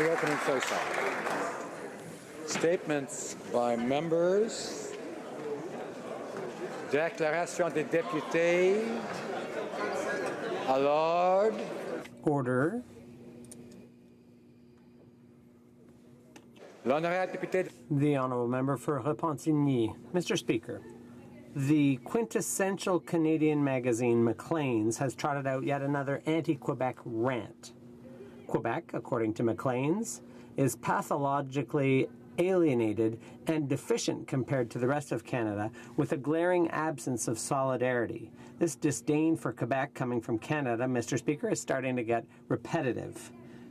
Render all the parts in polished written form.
the opening face-off. Statements by members. Déclaration des députés. À l'ordre. Order. L'honorable député. The honourable member for Repentigny. Mr. Speaker, the quintessential Canadian magazine Maclean's has trotted out yet another anti-Quebec rant. Quebec, according to Maclean's, is pathologically alienated and deficient compared to the rest of Canada, with a glaring absence of solidarity. This disdain for Quebec coming from Canada, Mr. Speaker, is starting to get repetitive.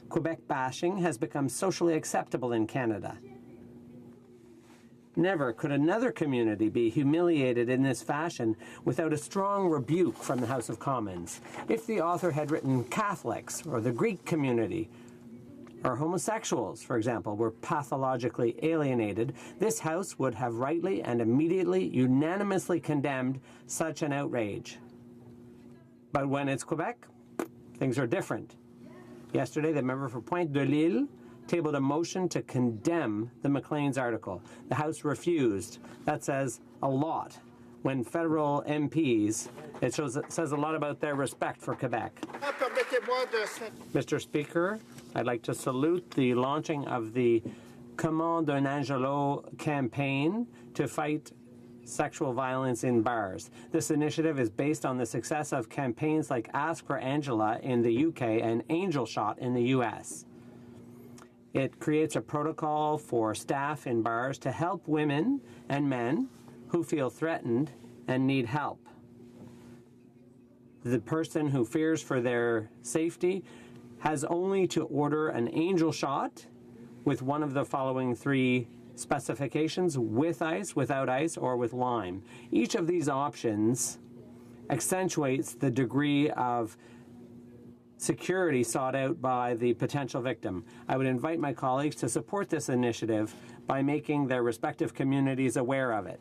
Quebec bashing has become socially acceptable in Canada. Never could another community be humiliated in this fashion without a strong rebuke from the House of Commons. If the author had written Catholics or the Greek community or homosexuals, for example, were pathologically alienated, this House would have rightly and immediately unanimously condemned such an outrage. But when it's Quebec, things are different. Yesterday, the member for Pointe de l'Île tabled a motion to condemn the Maclean's article. The House refused. That says a lot. When federal MPs, it says a lot about their respect for Quebec. Mr. Speaker, I'd like to salute the launching of the Comment d'un Angelo campaign to fight sexual violence in bars. This initiative is based on the success of campaigns like Ask for Angela in the UK and Angel Shot in the US. It creates a protocol for staff in bars to help women and men who feel threatened and need help. The person who fears for their safety has only to order an Angel Shot with one of the following three specifications: with ice, without ice, or with lime. Each of these options accentuates the degree of security sought out by the potential victim. I would invite my colleagues to support this initiative by making their respective communities aware of it.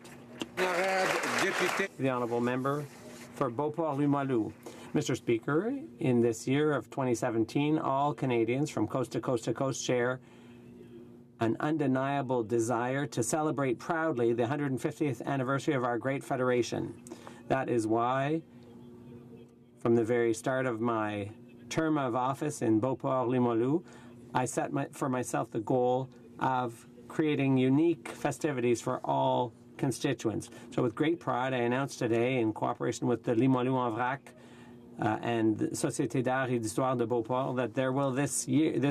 The honourable member for Beauport-Limoilou. Mr. Speaker, in this year of 2017, all Canadians from coast to coast to coast share an undeniable desire to celebrate proudly the 150th anniversary of our great federation. That is why, from the very start of my term of office in Beauport-Limoilou, I set for myself the goal of creating unique festivities for all constituents. So with great pride, I announced today, in cooperation with the Limoilou en Vrac and the Société d'Art et d'Histoire de Beauport, that there will this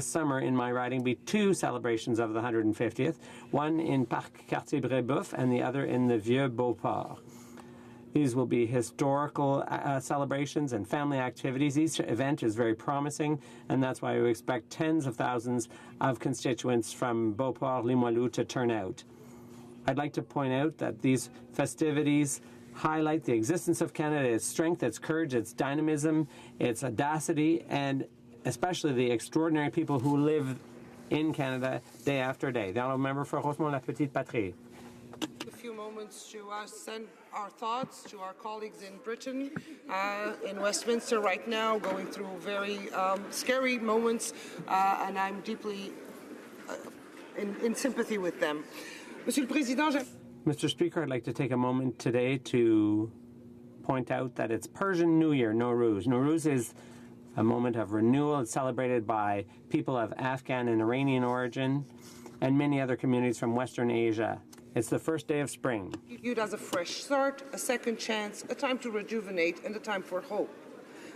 summer in my riding be two celebrations of the 150th, one in Parc Cartier-Brébeuf and the other in the Vieux Beauport. These will be historical celebrations and family activities. Each event is very promising, and that's why we expect tens of thousands of constituents from Beauport-Limoilou to turn out. I'd like to point out that these festivities highlight the existence of Canada, its strength, its courage, its dynamism, its audacity, and especially the extraordinary people who live in Canada day after day. The honourable member for Rosemont-la-Petite-Patrie. A few moments to send our thoughts to our colleagues in Britain, in Westminster right now, going through very scary moments, and I'm deeply in sympathy with them. Monsieur le Président, Mr. Speaker, I'd like to take a moment today to point out that it's Persian New Year, Nowruz. Nowruz is a moment of renewal. It's celebrated by people of Afghan and Iranian origin and many other communities from Western Asia. It's the first day of spring. Viewed as a fresh start, a second chance, a time to rejuvenate, and a time for hope.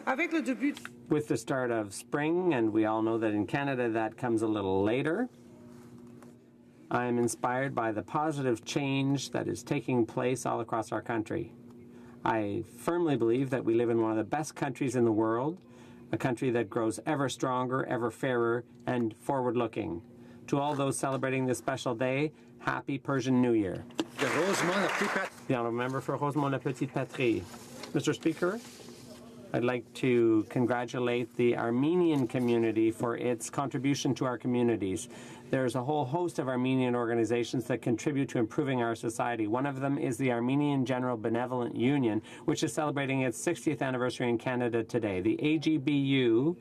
Avec le début... With the start of spring, and we all know that in Canada that comes a little later, I am inspired by the positive change that is taking place all across our country. I firmly believe that we live in one of the best countries in the world, a country that grows ever stronger, ever fairer, and forward-looking. To all those celebrating this special day, happy Persian New Year. The honourable member for Rosemont-la-Petite-Patrie. Mr. Speaker, I'd like to congratulate the Armenian community for its contribution to our communities. There's a whole host of Armenian organizations that contribute to improving our society. One of them is the Armenian General Benevolent Union, which is celebrating its 60th anniversary in Canada today. The AGBU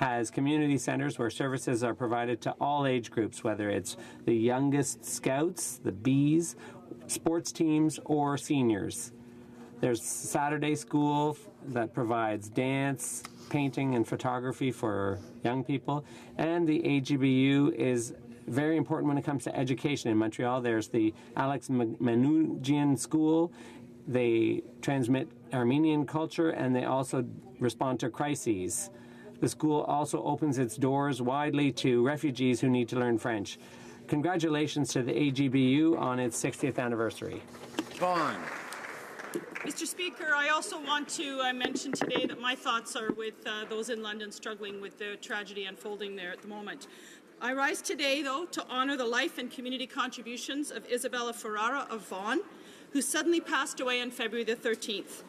has community centers where services are provided to all age groups, whether it's the youngest scouts, the bees, sports teams, or seniors. There's Saturday school that provides dance, painting, and photography for young people. And the AGBU is very important when it comes to education. In Montreal, there's the Alex Manoujian School. They transmit Armenian culture, and they also respond to crises. The school also opens its doors widely to refugees who need to learn French. Congratulations to the AGBU on its 60th anniversary. Vaughn. Mr. Speaker, I also want to mention today that my thoughts are with those in London struggling with the tragedy unfolding there at the moment. I rise today, though, to honour the life and community contributions of Isabella Ferrara of Vaughan, who suddenly passed away on February the 13th.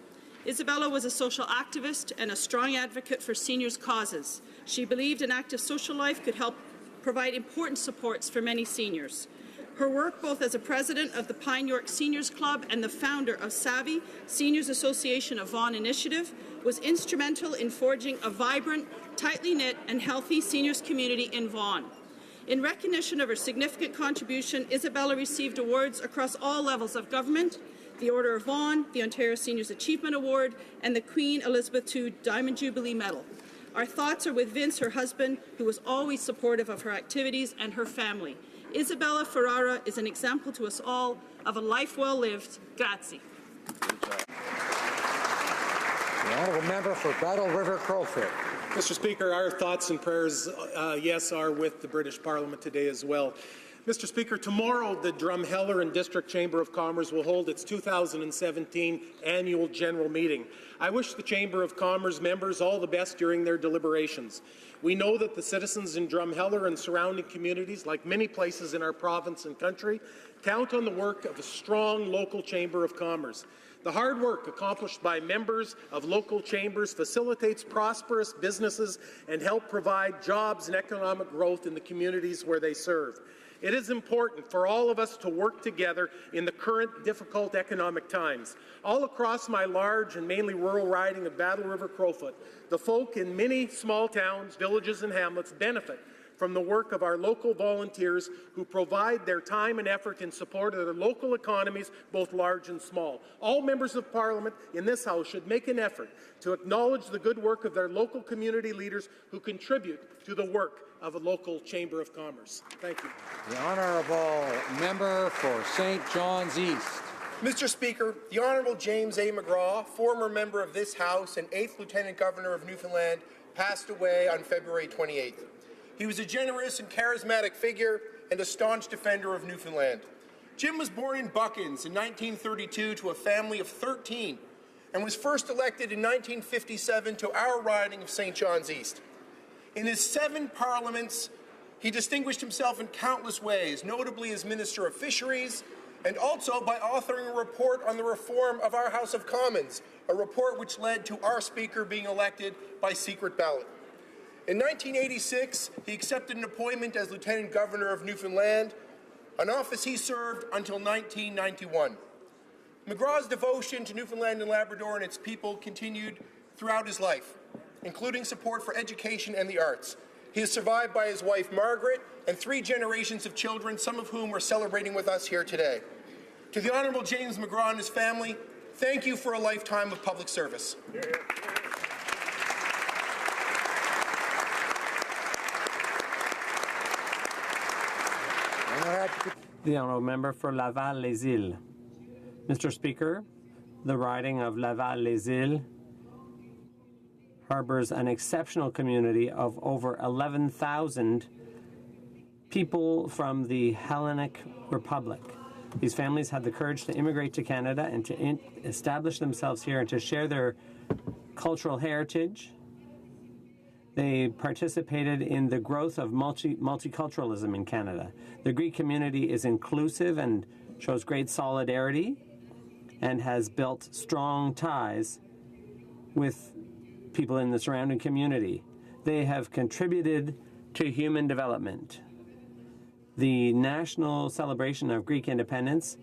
Isabella was a social activist and a strong advocate for seniors' causes. She believed an active social life could help provide important supports for many seniors. Her work, both as a president of the Pine York Seniors Club and the founder of Savvy, Seniors Association of Vaughan Initiative, was instrumental in forging a vibrant, tightly knit and healthy seniors community in Vaughan. In recognition of her significant contribution, Isabella received awards across all levels of government: the Order of Vaughan, the Ontario Seniors Achievement Award, and the Queen Elizabeth II Diamond Jubilee Medal. Our thoughts are with Vince, her husband, who was always supportive of her activities, and her family. Isabella Ferrara is an example to us all of a life well lived. Grazie. The honourable member for Battle River Crowfoot. Mr. Speaker, our thoughts and prayers, yes, are with the British Parliament today as well. Mr. Speaker, tomorrow the Drumheller and District Chamber of Commerce will hold its 2017 annual general meeting. I wish the Chamber of Commerce members all the best during their deliberations. We know that the citizens in Drumheller and surrounding communities, like many places in our province and country, count on the work of a strong local Chamber of Commerce. The hard work accomplished by members of local chambers facilitates prosperous businesses and help provide jobs and economic growth in the communities where they serve. It is important for all of us to work together in the current difficult economic times. All across my large and mainly rural riding of Battle River Crowfoot, the folk in many small towns, villages and hamlets benefit from the work of our local volunteers who provide their time and effort in support of their local economies, both large and small. All members of Parliament in this House should make an effort to acknowledge the good work of their local community leaders who contribute to the work of a local Chamber of Commerce. Thank you. The honourable member for St. John's East. Mr. Speaker, the Honourable James A. McGraw, former member of this House and 8th Lieutenant Governor of Newfoundland, passed away on February 28th. He was a generous and charismatic figure and a staunch defender of Newfoundland. Jim was born in Buckins in 1932 to a family of 13 and was first elected in 1957 to our riding of St. John's East. In his 7 parliaments, he distinguished himself in countless ways, notably as Minister of Fisheries, and also by authoring a report on the reform of our House of Commons, a report which led to our Speaker being elected by secret ballot. In 1986, he accepted an appointment as Lieutenant Governor of Newfoundland, an office he served until 1991. McGraw's devotion to Newfoundland and Labrador and its people continued throughout his life, including support for education and the arts. He is survived by his wife, Margaret, and 3 generations of children, some of whom are celebrating with us here today. To the Honourable James McGraw and his family, thank you for a lifetime of public service. The honourable member for Laval-les-Îles. Mr. Speaker, the riding of Laval-les-Îles harbors an exceptional community of over 11,000 people from the Hellenic Republic. These families had the courage to immigrate to Canada and to establish themselves here and to share their cultural heritage. They participated in the growth of multiculturalism in Canada. The Greek community is inclusive and shows great solidarity and has built strong ties with people in the surrounding community. They have contributed to human development. The national celebration of Greek independence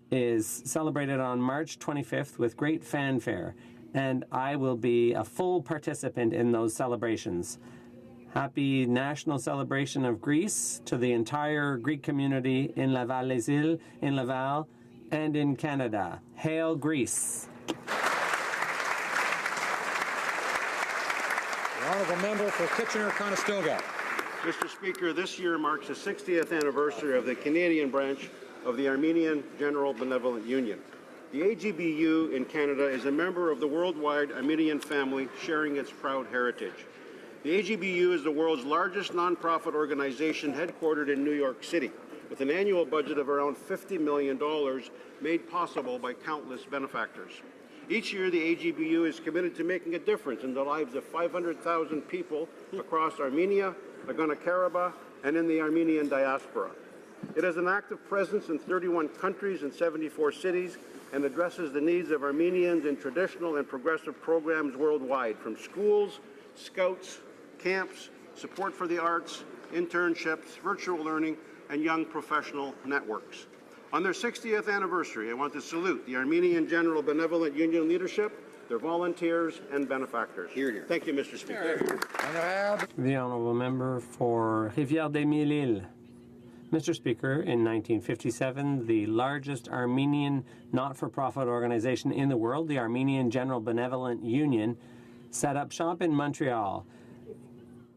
is celebrated on March 25th with great fanfare, and I will be a full participant in those celebrations. Happy National Celebration of Greece to the entire Greek community in Laval-les-Îles, in Laval, and in Canada. Hail Greece! The honourable member for Kitchener-Conestoga. Mr. Speaker, this year marks the 60th anniversary of the Canadian branch of the Armenian General Benevolent Union. The AGBU in Canada is a member of the worldwide Armenian family, sharing its proud heritage. The AGBU is the world's largest nonprofit organization headquartered in New York City, with an annual budget of around $50 million made possible by countless benefactors. Each year, the AGBU is committed to making a difference in the lives of 500,000 people across Armenia, Nagorno-Karabakh, and in the Armenian diaspora. It has an active presence in 31 countries and 74 cities and addresses the needs of Armenians in traditional and progressive programs worldwide, from schools, scouts, camps, support for the arts, internships, virtual learning, and young professional networks. On their 60th anniversary, I want to salute the Armenian General Benevolent Union leadership, their volunteers, and benefactors. Hear, hear. Thank you, Mr. Speaker. The honourable member for Rivière-des-Mille-Îles. Mr. Speaker, in 1957, the largest Armenian not-for-profit organization in the world, the Armenian General Benevolent Union, set up shop in Montreal.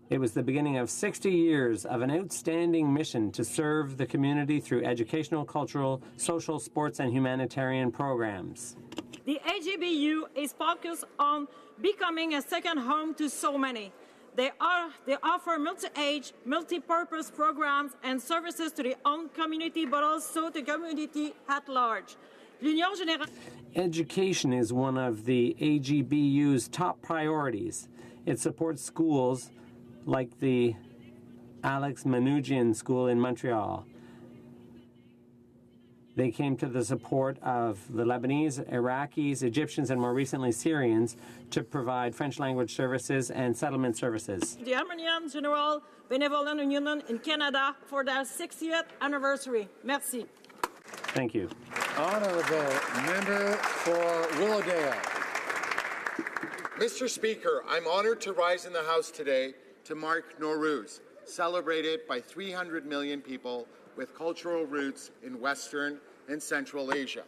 It was the beginning of 60 years of an outstanding mission to serve the community through educational, cultural, social, sports, and humanitarian programs. The AGBU is focused on becoming a second home to so many. They offer multi-age, multi-purpose programs and services to their own community, but also to the community at large. Education is one of the AGBU's top priorities. It supports schools like the Alex Manouchian School in Montreal. They came to the support of the Lebanese, Iraqis, Egyptians, and more recently Syrians to provide French language services and settlement services. The Armenian General Benevolent Union in Canada for their 60th anniversary. Merci. Thank you. Honourable member for Willowdale. Mr. Speaker, I'm honored to rise in the House today to mark Nowruz, celebrated by 300 million people with cultural roots in Western and Central Asia.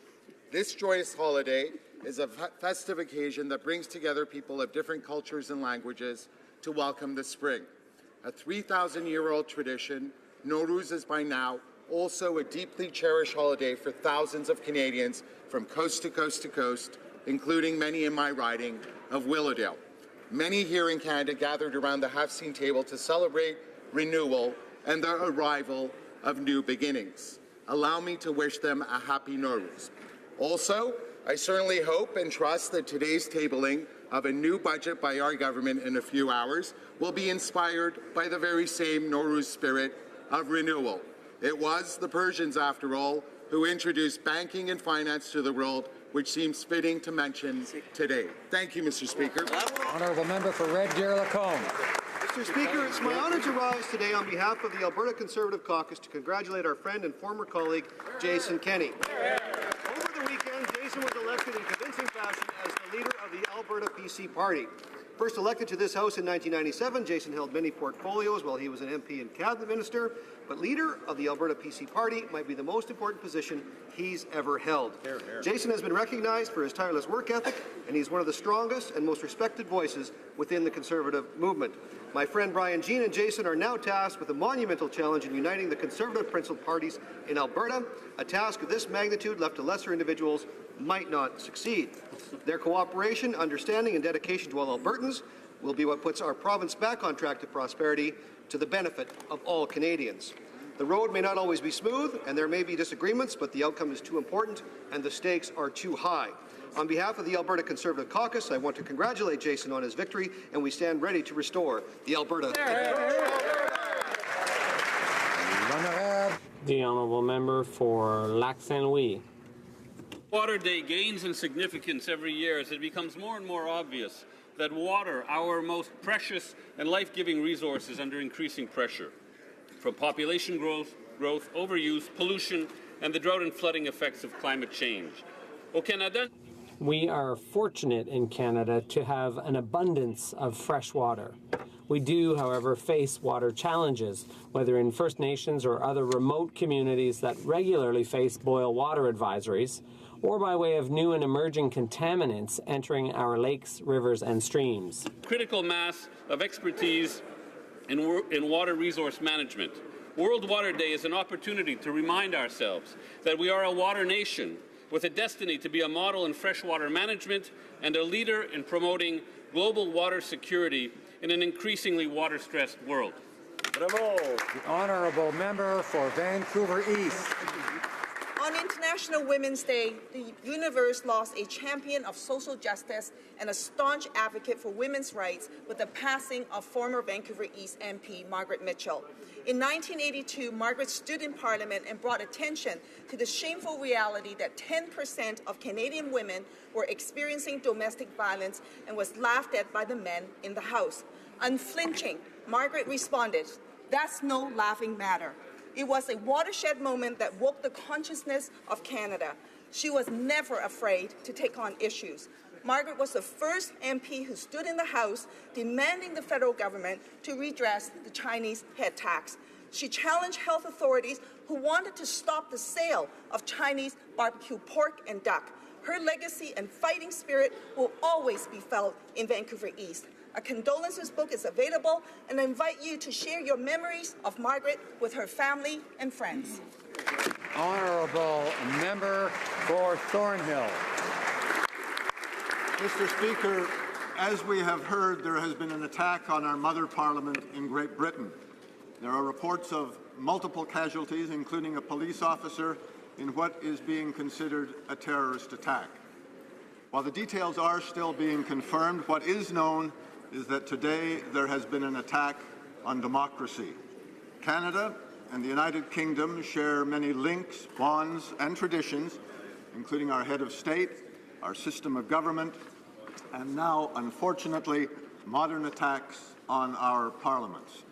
This joyous holiday is a festive occasion that brings together people of different cultures and languages to welcome the spring. A 3,000-year-old tradition, Nowruz is by now also a deeply cherished holiday for thousands of Canadians from coast to coast to coast, including many in my riding of Willowdale. Many here in Canada gathered around the half-scene table to celebrate renewal and the arrival of new beginnings. Allow me to wish them a happy Nowruz. Also, I certainly hope and trust that today's tabling of a new budget by our government in a few hours will be inspired by the very same Nowruz spirit of renewal. It was the Persians, after all, who introduced banking and finance to the world, which seems fitting to mention today. Thank you, Mr. Speaker. Honourable member for Red Deer-Lacombe. Mr. Speaker, it's my honour to rise today on behalf of the Alberta Conservative Caucus to congratulate our friend and former colleague, Jason Kenney. Over the weekend, Jason was elected in convincing fashion as the leader of the Alberta PC Party. First elected to this House in 1997, Jason held many portfolios while he was an MP and cabinet minister, but leader of the Alberta PC Party might be the most important position he's ever held. Jason has been recognized for his tireless work ethic, and he's one of the strongest and most respected voices within the Conservative movement. My friend Brian Jean and Jason are now tasked with a monumental challenge in uniting the Conservative principal parties in Alberta. A task of this magnitude left to lesser individuals might not succeed. Their cooperation, understanding, and dedication to all Albertans will be what puts our province back on track to prosperity to the benefit of all Canadians. The road may not always be smooth, and there may be disagreements, but the outcome is too important and the stakes are too high. On behalf of the Alberta Conservative Caucus, I want to congratulate Jason on his victory, and we stand ready to restore the Alberta. The honourable member for Lac Saint-Louis. Water Day gains in significance every year as it becomes more and more obvious that water, our most precious and life-giving resource, is under increasing pressure from population growth, overuse, pollution, and the drought and flooding effects of climate change. Au Canada, We are fortunate in Canada to have an abundance of fresh water. We do, however, face water challenges, whether in First Nations or other remote communities that regularly face boil water advisories, or by way of new and emerging contaminants entering our lakes, rivers, and streams. Critical mass of expertise in water resource management. World Water Day is an opportunity to remind ourselves that we are a water nation with a destiny to be a model in freshwater management and a leader in promoting global water security in an increasingly water-stressed world. Bravo. The honourable member for Vancouver East. On International Women's Day, the universe lost a champion of social justice and a staunch advocate for women's rights with the passing of former Vancouver East MP Margaret Mitchell. In 1982, Margaret stood in Parliament and brought attention to the shameful reality that 10% of Canadian women were experiencing domestic violence and was laughed at by the men in the House. Unflinching, Margaret responded, "That's no laughing matter." It was a watershed moment that woke the consciousness of Canada. She was never afraid to take on issues. Margaret was the first MP who stood in the House demanding the federal government to redress the Chinese head tax. She challenged health authorities who wanted to stop the sale of Chinese barbecue pork and duck. Her legacy and fighting spirit will always be felt in Vancouver East. A condolences book is available, and I invite you to share your memories of Margaret with her family and friends. Honourable member for Thornhill. Mr. Speaker, as we have heard, there has been an attack on our mother parliament in Great Britain. There are reports of multiple casualties, including a police officer, in what is being considered a terrorist attack. While the details are still being confirmed, what is known is that today there has been an attack on democracy. Canada and the United Kingdom share many links, bonds, and traditions, including our head of state, our system of government, and now, unfortunately, modern attacks on our parliaments.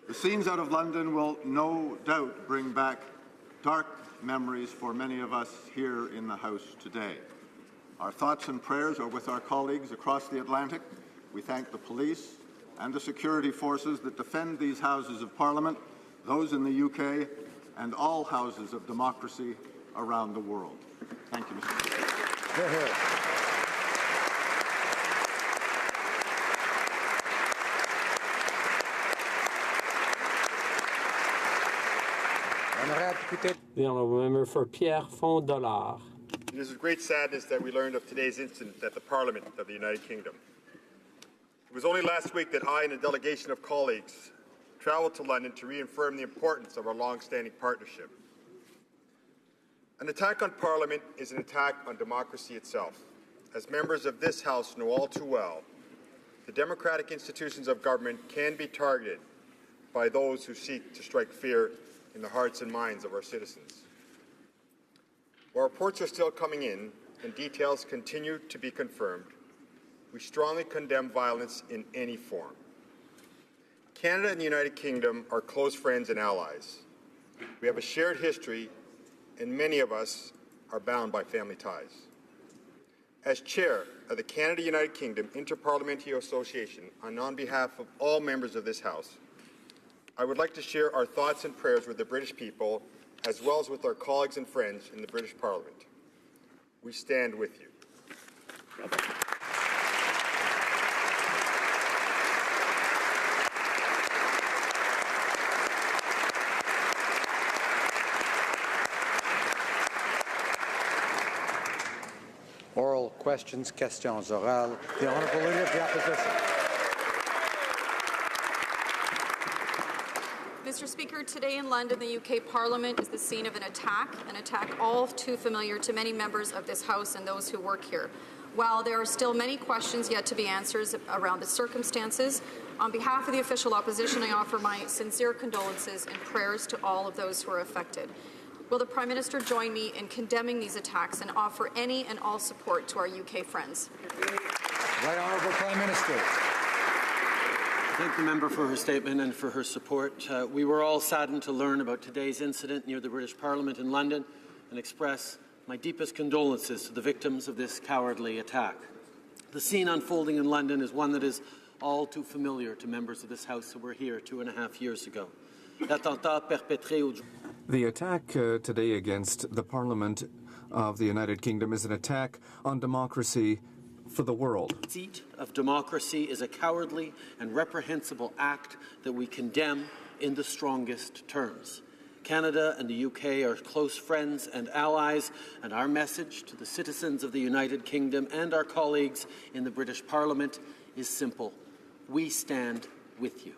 The scenes out of London will no doubt bring back dark memories for many of us here in the House today. Our thoughts and prayers are with our colleagues across the Atlantic. We thank the police and the security forces that defend these Houses of Parliament, those in the UK, and all houses of democracy around the world. Thank you, Mr. Speaker. The honourable member for Pierrefonds-Dollard. It is with great sadness that we learned of today's incident at the Parliament of the United Kingdom. It was only last week that I and a delegation of colleagues travelled to London to reaffirm the importance of our long-standing partnership. An attack on Parliament is an attack on democracy itself. As members of this House know all too well, the democratic institutions of government can be targeted by those who seek to strike fear in the hearts and minds of our citizens. While reports are still coming in and details continue to be confirmed, we strongly condemn violence in any form. Canada and the United Kingdom are close friends and allies. We have a shared history, and many of us are bound by family ties. As Chair of the Canada-United Kingdom Interparliamentary Association, and on behalf of all members of this House, I would like to share our thoughts and prayers with the British people, as well as with our colleagues and friends in the British Parliament. We stand with you. Oral questions, questions orales. The Honourable Leader of the Opposition. Mr. Speaker, today in London, the UK Parliament is the scene of an attack all too familiar to many members of this House and those who work here. While there are still many questions yet to be answered around the circumstances, on behalf of the official opposition, I offer my sincere condolences and prayers to all of those who are affected. Will the Prime Minister join me in condemning these attacks and offer any and all support to our UK friends? Right Honourable Prime Minister. Thank the member for her statement and for her support. We were all saddened to learn about today's incident near the British Parliament in London and express My deepest condolences to the victims of this cowardly attack. The scene unfolding in London is one that is all too familiar to members of this House who were here 2.5 years ago. The attack today against the Parliament of the United Kingdom is an attack on democracy for the world. The seat of democracy is a cowardly and reprehensible act that we condemn in the strongest terms. Canada and the UK are close friends and allies, and our message to the citizens of the United Kingdom and our colleagues in the British Parliament is simple. We stand with you.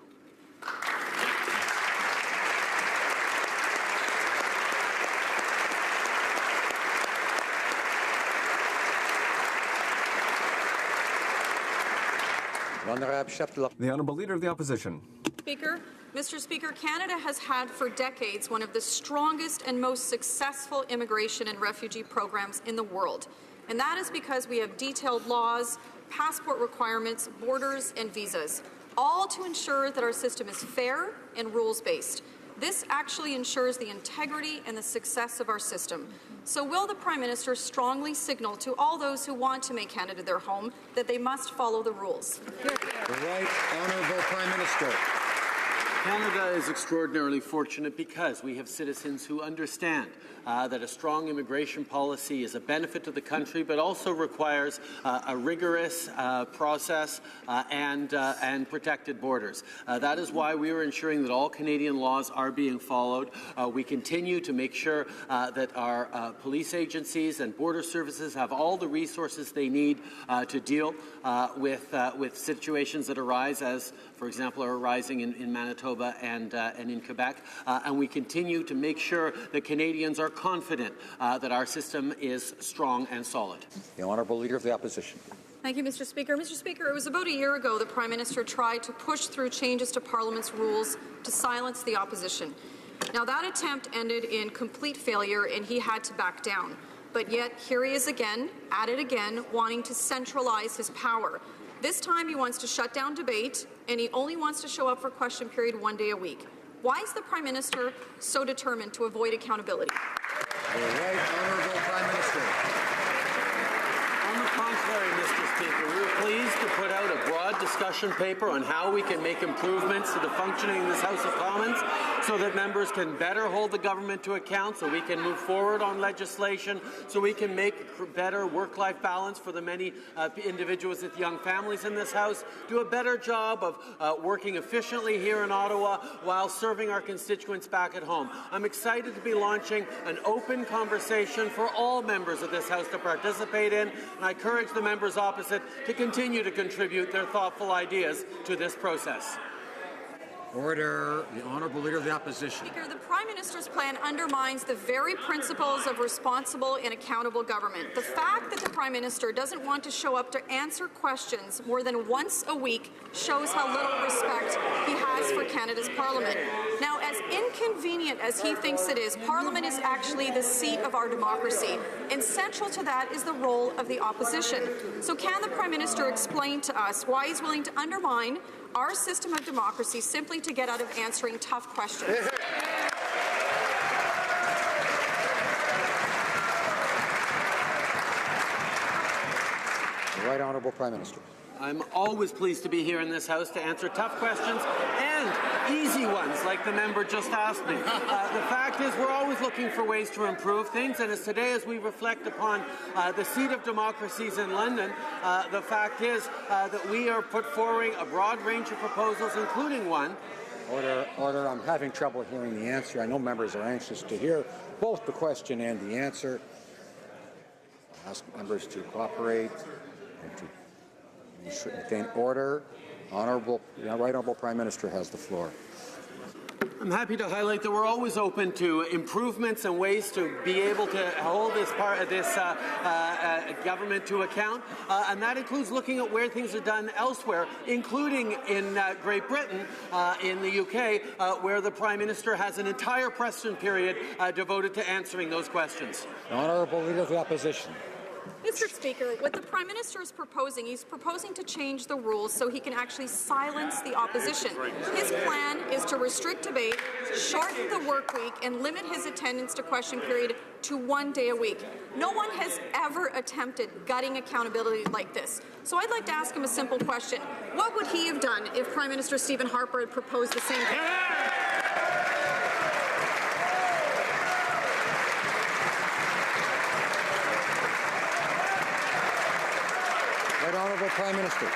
The Honourable Leader of the Opposition. Mr. Speaker, Canada has had for decades one of the strongest and most successful immigration and refugee programs in the world. And that is because we have detailed laws, passport requirements, borders, and visas, all to ensure that our system is fair and rules-based. This actually ensures the integrity and the success of our system. So will the Prime Minister strongly signal to all those who want to make Canada their home that they must follow the rules? The Right Honourable Prime Minister. Canada is extraordinarily fortunate because we have citizens who understand that a strong immigration policy is a benefit to the country, but also requires a rigorous process and protected borders. That is why we are ensuring that all Canadian laws are being followed. We continue to make sure that our police agencies and border services have all the resources they need to deal with situations that arise, as, for example, are arising in Manitoba and in Quebec. And we continue to make sure that Canadians are confident that our system is strong and solid. The Honourable Leader of the Opposition. Thank you, Mr. Speaker. Mr. Speaker, it was about a year ago the Prime Minister tried to push through changes to Parliament's rules to silence the opposition. Now, that attempt ended in complete failure and he had to back down. But yet, here he is again, at it again, wanting to centralize his power. This time he wants to shut down debate, and he only wants to show up for question period 1 day a week. Why is the Prime Minister so determined to avoid accountability? The Right Honourable Prime Minister. On the contrary, Mr. Speaker, we are pleased to put out a broad discussion paper on how we can make improvements to the functioning of this House of Commons so that members can better hold the government to account, so we can move forward on legislation, so we can make better work-life balance for the many individuals with young families in this House, do a better job of working efficiently here in Ottawa while serving our constituents back at home. I'm excited to be launching an open conversation for all members of this House to participate in, and I encourage the members opposite to continue to contribute their thoughtful ideas to this process. Order. The Honourable Leader of the Opposition. Speaker, the Prime Minister's plan undermines the very principles of responsible and accountable government. The fact that the Prime Minister doesn't want to show up to answer questions more than once a week shows how little respect he has for Canada's Parliament. Now, as inconvenient as he thinks it is, Parliament is actually the seat of our democracy, and central to that is the role of the opposition. So can the Prime Minister explain to us why he's willing to undermine our system of democracy simply to get out of answering tough questions? The Right Honourable Prime Minister. I'm always pleased to be here in this House to answer tough questions and easy ones like the member just asked me. The fact is we're always looking for ways to improve things, and as today as we reflect upon the seat of democracies in London, the fact is that we are put forward a broad range of proposals, including one. Order, order. I'm having trouble hearing the answer. I know members are anxious to hear both the question and the answer. I ask members to cooperate and to maintain order. Right Honourable Prime Minister has the floor. I'm happy to highlight that we're always open to improvements and ways to be able to hold this government to account, and that includes looking at where things are done elsewhere, including in Great Britain, in the UK, where the Prime Minister has an entire question period devoted to answering those questions. The Honourable Leader of the Opposition. Mr. Speaker, what the Prime Minister is proposing, he's proposing to change the rules so he can actually silence the opposition. His plan is to restrict debate, shorten the work week, and limit his attendance to question period to 1 day a week. No one has ever attempted gutting accountability like this. So I'd like to ask him a simple question. What would he have done if Prime Minister Stephen Harper had proposed the same thing? Right Honourable Prime Minister.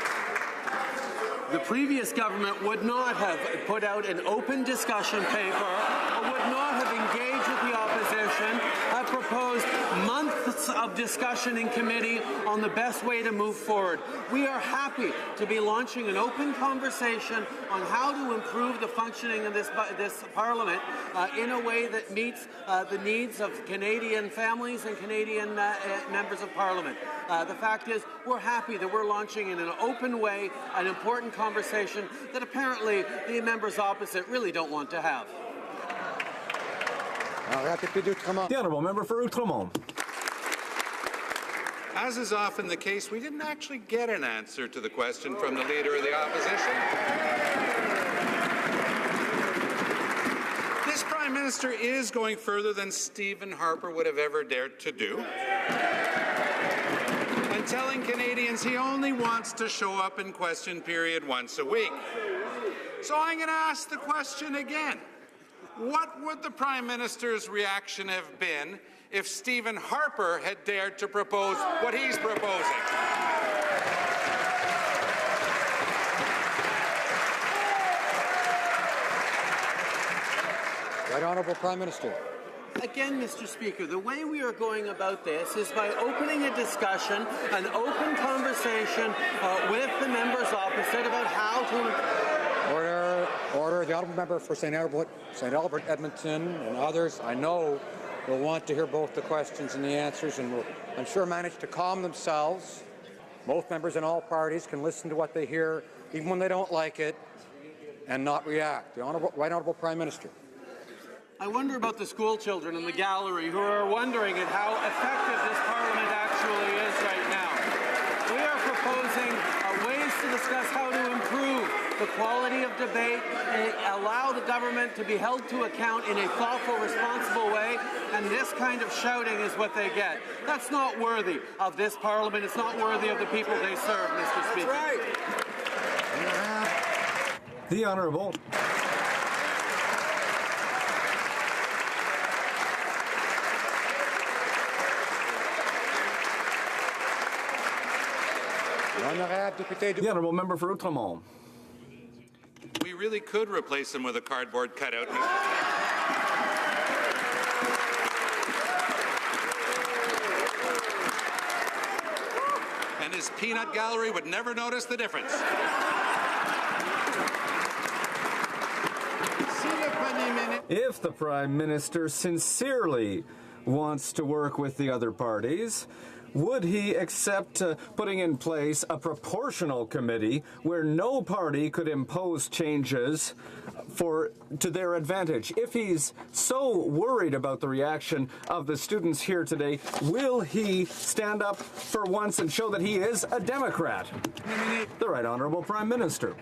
The previous government would not have put out an open discussion paper, or would not have engaged with the opposition, have proposed months of discussion in committee on the best way to move forward. We are happy to be launching an open conversation on how to improve the functioning of this Parliament in a way that meets the needs of Canadian families and Canadian members of Parliament. The fact is, we're happy that we're launching in an open way an important conversation that apparently the members opposite really don't want to have. The Honourable Member for Outremont. As is often the case, we didn't actually get an answer to the question from the Leader of the Opposition. This Prime Minister is going further than Stephen Harper would have ever dared to do, and telling Canadians he only wants to show up in question period once a week. So I'm going to ask the question again. What would the Prime Minister's reaction have been if Stephen Harper had dared to propose what he's proposing? Right Honourable Prime Minister. Again, Mr. Speaker, the way we are going about this is by opening a discussion, an open conversation with the members opposite about how to... Order. The Honourable Member for St. Albert, Edmonton, and others, I know, will want to hear both the questions and the answers, and will, I'm sure, manage to calm themselves. Both members in all parties can listen to what they hear, even when they don't like it, and not react. The Right Honourable Prime Minister. I wonder about the school children in the gallery who are wondering at how effective this Parliament actually is right now. We are proposing ways to discuss how to improve the quality of debate and allow the government to be held to account in a thoughtful, responsible way, and this kind of shouting is what they get. That's not worthy of this Parliament. It's not worthy of the people they serve, Mr. Speaker. That's right. The Honourable. The Honourable Member for Outremont. We really could replace him with a cardboard cutout. And his peanut gallery would never notice the difference. If the Prime Minister sincerely wants to work with the other parties, would he accept putting in place a proportional committee where no party could impose changes to their advantage? If he's so worried about the reaction of the students here today, will he stand up for once and show that he is a Democrat? The Right Honourable Prime Minister.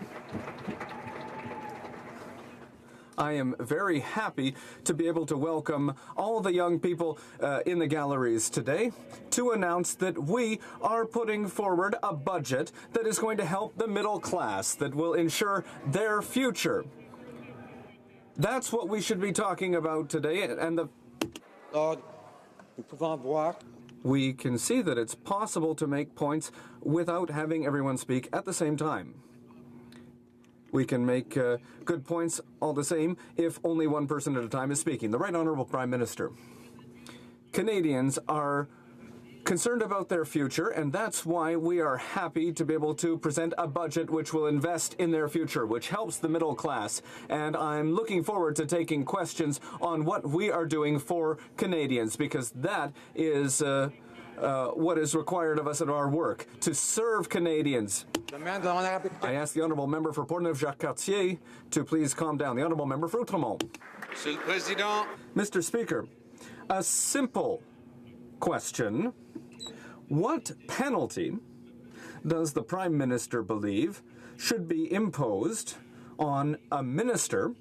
I am very happy to be able to welcome all the young people in the galleries today to announce that we are putting forward a budget that is going to help the middle class, that will ensure their future. That's what we should be talking about today, and we can see that it's possible to make points without having everyone speak at the same time. We can make good points all the same if only one person at a time is speaking. The Right Honourable Prime Minister. Canadians are concerned about their future, and that's why we are happy to be able to present a budget which will invest in their future, which helps the middle class. And I'm looking forward to taking questions on what we are doing for Canadians, because that is what is required of us in our work, to serve Canadians. I ask the Honourable Member for Portneuf-Jacques-Cartier to please calm down. The Honourable Member for Outremont. Mr. Speaker, a simple question. What penalty does the Prime Minister believe should be imposed on a minister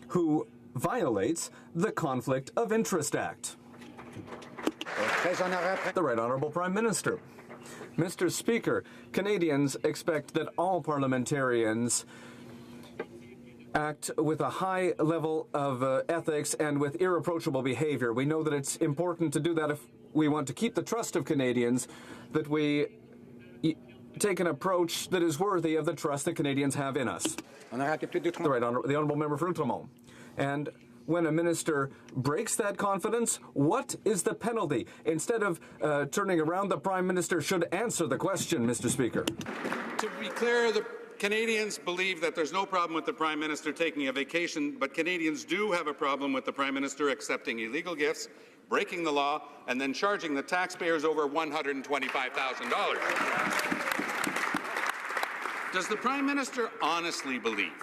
who violates the Conflict of Interest Act? The Right Honourable Prime Minister. Mr. Speaker, Canadians expect that all parliamentarians act with a high level of ethics and with irreproachable behavior. We know that it's important to do that if we want to keep the trust of Canadians, that we take an approach that is worthy of the trust that Canadians have in us. The Honourable Member for Outremont. And when a minister breaks that confidence, what is the penalty? Instead of turning around, the Prime Minister should answer the question, Mr. Speaker. To be clear, the Canadians believe that there's no problem with the Prime Minister taking a vacation, but Canadians do have a problem with the Prime Minister accepting illegal gifts, breaking the law, and then charging the taxpayers over $125,000. Does the Prime Minister honestly believe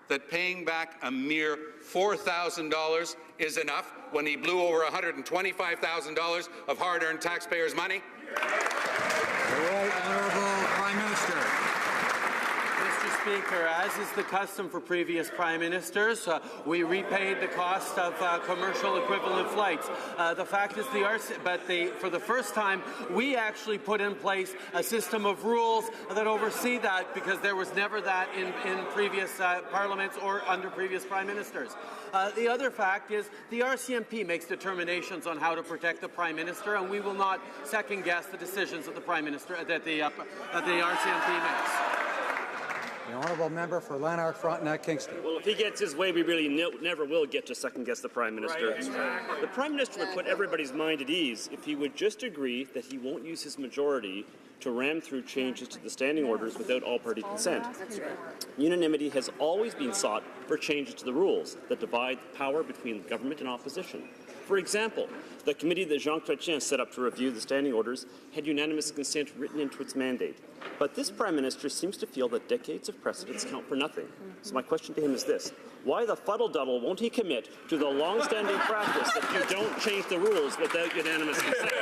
that paying back a mere $4,000 is enough when he blew over $125,000 of hard-earned taxpayers' money? The Right Honourable Prime Minister. Mr. Speaker, as is the custom for previous Prime Ministers, we repaid the cost of commercial equivalent flights. The fact is, for the first time, we actually put in place a system of rules that oversee that, because there was never that in previous parliaments or under previous Prime Ministers. The other fact is the RCMP makes determinations on how to protect the Prime Minister, and we will not second-guess the decisions of the Prime Minister that the RCMP makes. The Honourable Member for Lanark, Frontenac, Kingston. Well, if he gets his way, we really never will get to second-guess the Prime Minister. Right. The Prime Minister would put everybody's mind at ease if he would just agree that he won't use his majority to ram through changes to the standing orders without all-party consent. Unanimity has always been sought for changes to the rules that divide power between government and opposition. For example, the committee that Jean Chrétien set up to review the standing orders had unanimous consent written into its mandate. But this Prime Minister seems to feel that decades of precedents count for nothing. So my question to him is this: why the fuddle-duddle won't he commit to the long-standing practice that you don't change the rules without unanimous consent?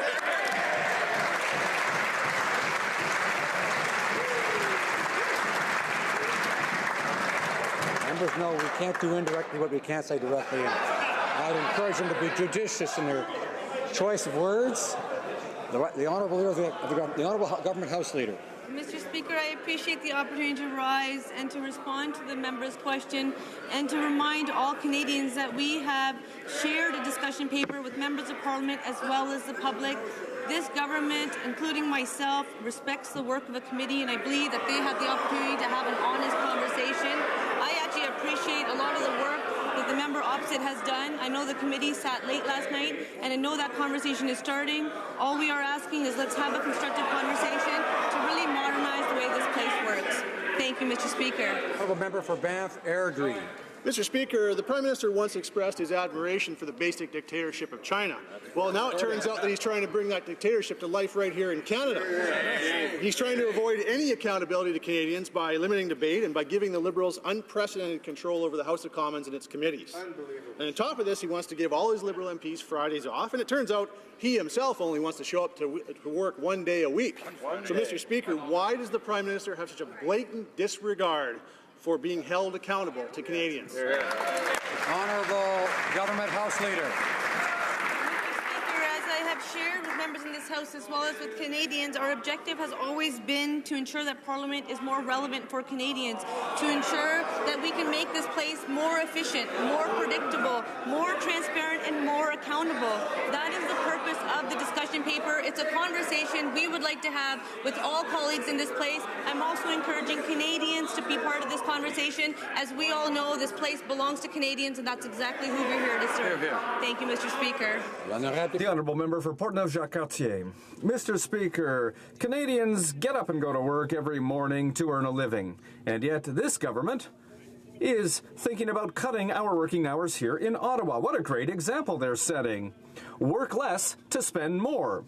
Members know we can't do indirectly what we can't say directly. And I'd encourage them to be judicious in their choice of words. The Honourable Government House Leader. Mr. Speaker, I appreciate the opportunity to rise and to respond to the member's question and to remind all Canadians that we have shared a discussion paper with members of Parliament as well as the public. This government, including myself, respects the work of the committee, and I believe that they have the opportunity to have an honest conversation. I actually appreciate a lot of the work that the member opposite has done. I know the committee sat late last night, and I know that conversation is starting. All we are asking is let's have a constructive conversation to really modernize the way this place works. Thank you, Mr. Speaker. Honourable Member for Banff, Airdrie. Mr. Speaker, the Prime Minister once expressed his admiration for the basic dictatorship of China. Well, now it turns out that he's trying to bring that dictatorship to life right here in Canada. He's trying to avoid any accountability to Canadians by limiting debate and by giving the Liberals unprecedented control over the House of Commons and its committees. And on top of this, he wants to give all his Liberal MPs Fridays off, and it turns out he himself only wants to show up to work one day a week. So, Mr. Speaker, why does the Prime Minister have such a blatant disregard for being held accountable to Canadians? Honourable Government House Leader. As I have shared with members in this House as well as with Canadians, our objective has always been to ensure that Parliament is more relevant for Canadians, to ensure that we can make this place more efficient, more predictable, more transparent, and more accountable. That is the purpose of the discussion paper. It's a conversation we would like to have with all colleagues in this place. I'm also encouraging Canadians to be part of this conversation. As we all know, this place belongs to Canadians, and that's exactly who we're here to serve. Thank you, Mr. Speaker. The Honourable Member for Portneuf-Jacques-Cartier. Mr. Speaker, Canadians get up and go to work every morning to earn a living, and yet this government is thinking about cutting our working hours here in Ottawa. What a great example they're setting. Work less to spend more.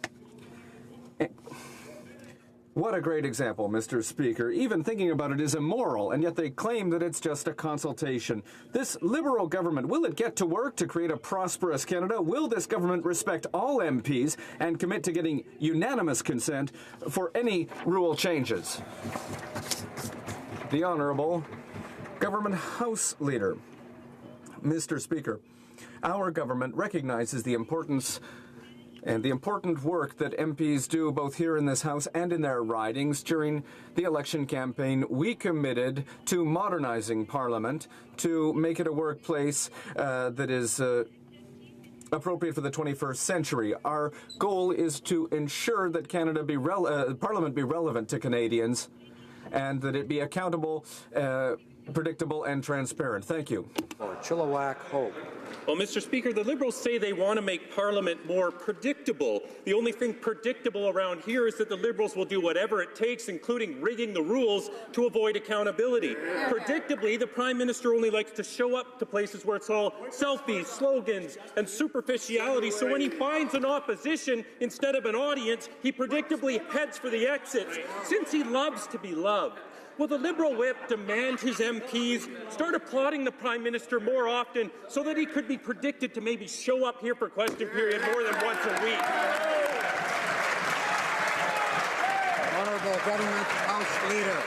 What a great example, Mr. Speaker. Even thinking about it is immoral, and yet they claim that it's just a consultation. This Liberal government, will it get to work to create a prosperous Canada? Will this government respect all MPs and commit to getting unanimous consent for any rule changes? The Honourable Government House Leader. Mr. Speaker, our government recognizes the importance and the important work that MPs do both here in this House and in their ridings. During the election campaign, we committed to modernizing Parliament to make it a workplace that is appropriate for the 21st century. Our goal is to ensure that Parliament be relevant to Canadians and that it be accountable, predictable and transparent. Thank you. For Chilliwack, HoC. Well, Mr. Speaker, the Liberals say they want to make Parliament more predictable. The only thing predictable around here is that the Liberals will do whatever it takes, including rigging the rules, to avoid accountability. Predictably, the Prime Minister only likes to show up to places where it's all selfies, slogans, and superficiality. So when he finds an opposition instead of an audience, he predictably heads for the exits, since he loves to be loved. Will the Liberal whip demand his MPs start applauding the Prime Minister more often so that he could be predicted to maybe show up here for question period more than once a week? Honourable Government House Leader.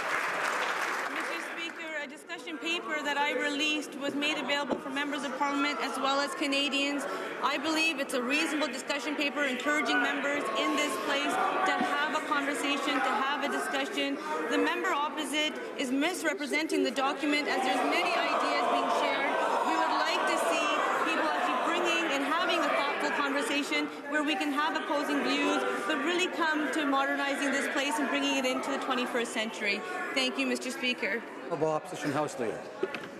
Mr. Speaker, a discussion paper that I released was made available for members of Parliament as well as Canadians. I believe it's a reasonable discussion paper encouraging members in this place to have a conversation, to have a discussion. The member opposite is misrepresenting the document as there's many ideas being shared. We would like to see people actually bringing and having a thoughtful conversation where we can have opposing views, but really come to modernizing this place and bringing it into the 21st century. Thank you, Mr. Speaker. Honourable Opposition House Leader.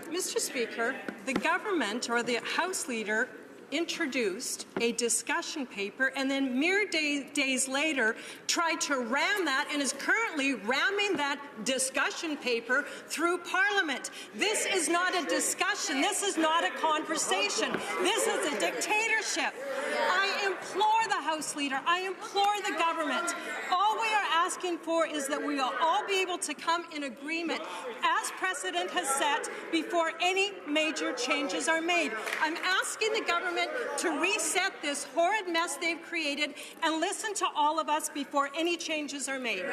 Mr. Speaker, the government or the House Leader introduced a discussion paper and then mere days later tried to ram that and is currently ramming that discussion paper through Parliament. This is not a discussion. This is not a conversation. This is a dictatorship. I implore the House Leader, I implore the government, all we are asking for is that we will all be able to come in agreement as precedent has set before any major changes are made. I'm asking the government to reset this horrid mess they've created and listen to all of us before any changes are made.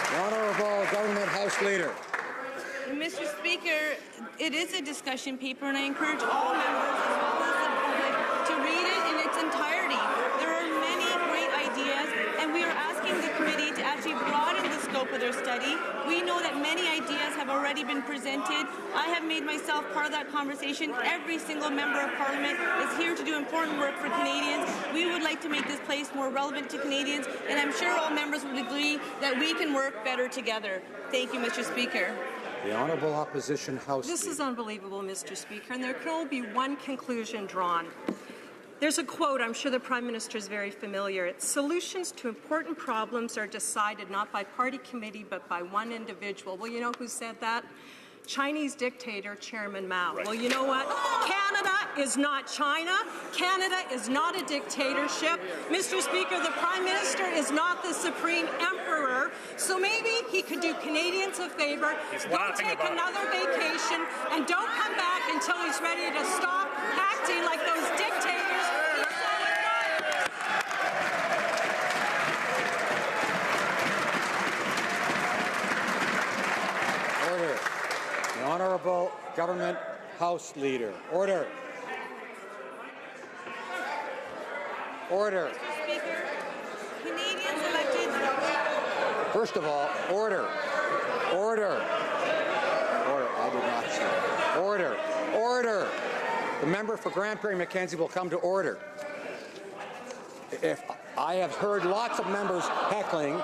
The Honourable Government House Leader. Mr. Speaker, it is a discussion paper, and I encourage all members as well as the public to read it in its entirety. There are many great ideas, and we are asking the committee to actually broaden the scope of their study. We know that many ideas have already been presented. I have made myself part of that conversation. Every single member of Parliament is here to do important work for Canadians. We would like to make this place more relevant to Canadians, and I'm sure all members would agree that we can work better together. Thank you, Mr. Speaker. The Honourable Opposition House This Leader. is unbelievable, Mr. Speaker, and there can only be one conclusion drawn. There's a quote, I'm sure the Prime Minister is very familiar. It's solutions to important problems are decided not by party committee but by one individual. Well, you know who said that? Chinese dictator Chairman Mao. Well, you know what? Canada is not China. Canada is not a dictatorship. Mr. Speaker, the Prime Minister is not the supreme emperor, so maybe he could do Canadians a favor, go take another vacation, and don't come back until he's ready to stop acting like those dictators. Order. The Honourable Government House Leader. Order. Order. Mr. Speaker, Canadians elected. First of all, order. Order. Order. I did not say. Order. Order. The member for Grand Prairie Mackenzie will come to order. If I have heard lots of members heckling,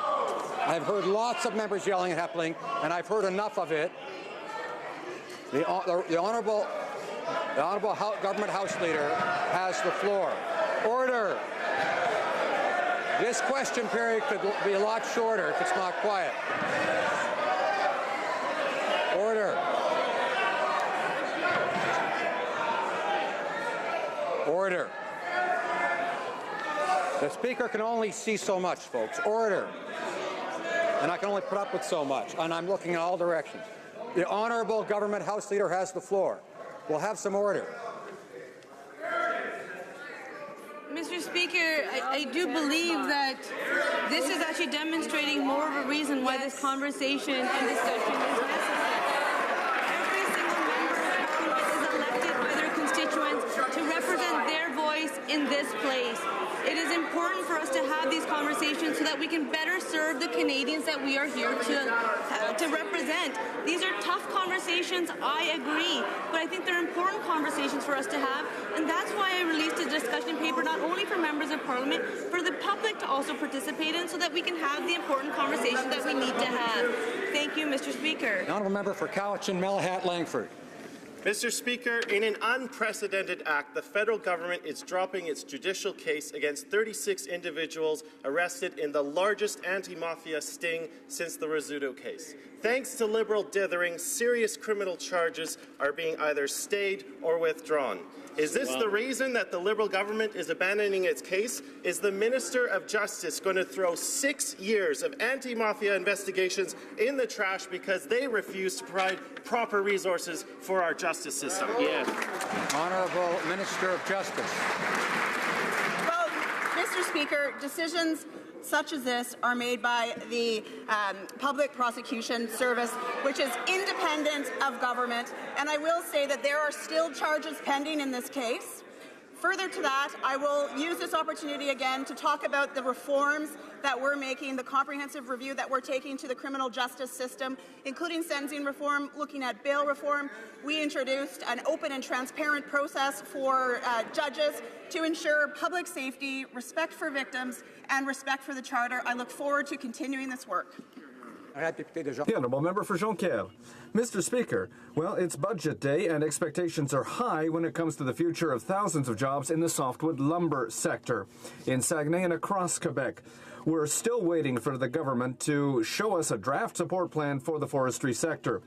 I've heard lots of members yelling and heckling, and I've heard enough of it. The Honourable Government House Leader has the floor. Order. This question period could be a lot shorter if it's not quiet. Order. Order. The Speaker can only see so much, folks. Order. And I can only put up with so much. And I'm looking in all directions. The Honourable Government House Leader has the floor. We'll have some order. Mr. Speaker, I do believe that this is actually demonstrating more of a reason why this conversation and discussion is necessary. Every single member of Parliament is elected by their constituents to represent their voice in this place. It is important for us to have these conversations so that we can better serve the Canadians that we are here to represent. These are tough conversations, I agree, but I think they're important conversations for us to have, and that's why I released a discussion paper not only for members of Parliament, for the public to also participate in so that we can have the important conversations that we need to have. Thank you, Mr. Speaker. The Honourable Member for Cowichan, Mellahut, Langford. Mr. Speaker, in an unprecedented act, the federal government is dropping its judicial case against 36 individuals arrested in the largest anti-mafia sting since the Rizzuto case. Thanks to Liberal dithering, serious criminal charges are being either stayed or withdrawn. Is this the reason that the Liberal government is abandoning its case? Is the Minister of Justice going to throw 6 years of anti-mafia investigations in the trash because they refuse to provide proper resources for our justice system? Yes. Honourable Minister of Justice. Well, Mr. Speaker, decisions such as this are made by the Public Prosecution Service, which is independent of government, and I will say that there are still charges pending in this case. Further to that, I will use this opportunity again to talk about the reforms that we're making, the comprehensive review that we're taking to the criminal justice system, including sentencing reform, looking at bail reform. We introduced an open and transparent process for judges to ensure public safety, respect for victims, and respect for the Charter. I look forward to continuing this work. The Honourable Member for Jonquière. Mr. Speaker, well, it's budget day and expectations are high when it comes to the future of thousands of jobs in the softwood lumber sector in Saguenay and across Quebec. We're still waiting for the government to show us a draft support plan for the forestry sector.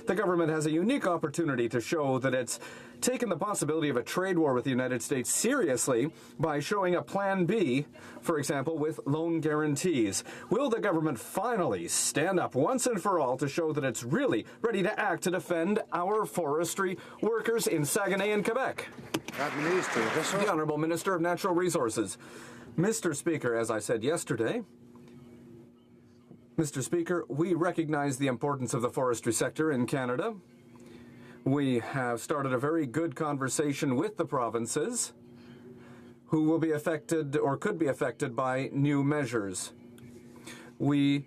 The government has a unique opportunity to show that it's taken the possibility of a trade war with the United States seriously by showing a Plan B, for example, with loan guarantees. Will the government finally stand up once and for all to show that it's really ready to act to defend our forestry workers in Saguenay and Quebec? The Honourable Minister of Natural Resources. Mr. Speaker, as I said yesterday, Mr. Speaker, we recognize the importance of the forestry sector in Canada. We have started a very good conversation with the provinces who will be affected or could be affected by new measures. We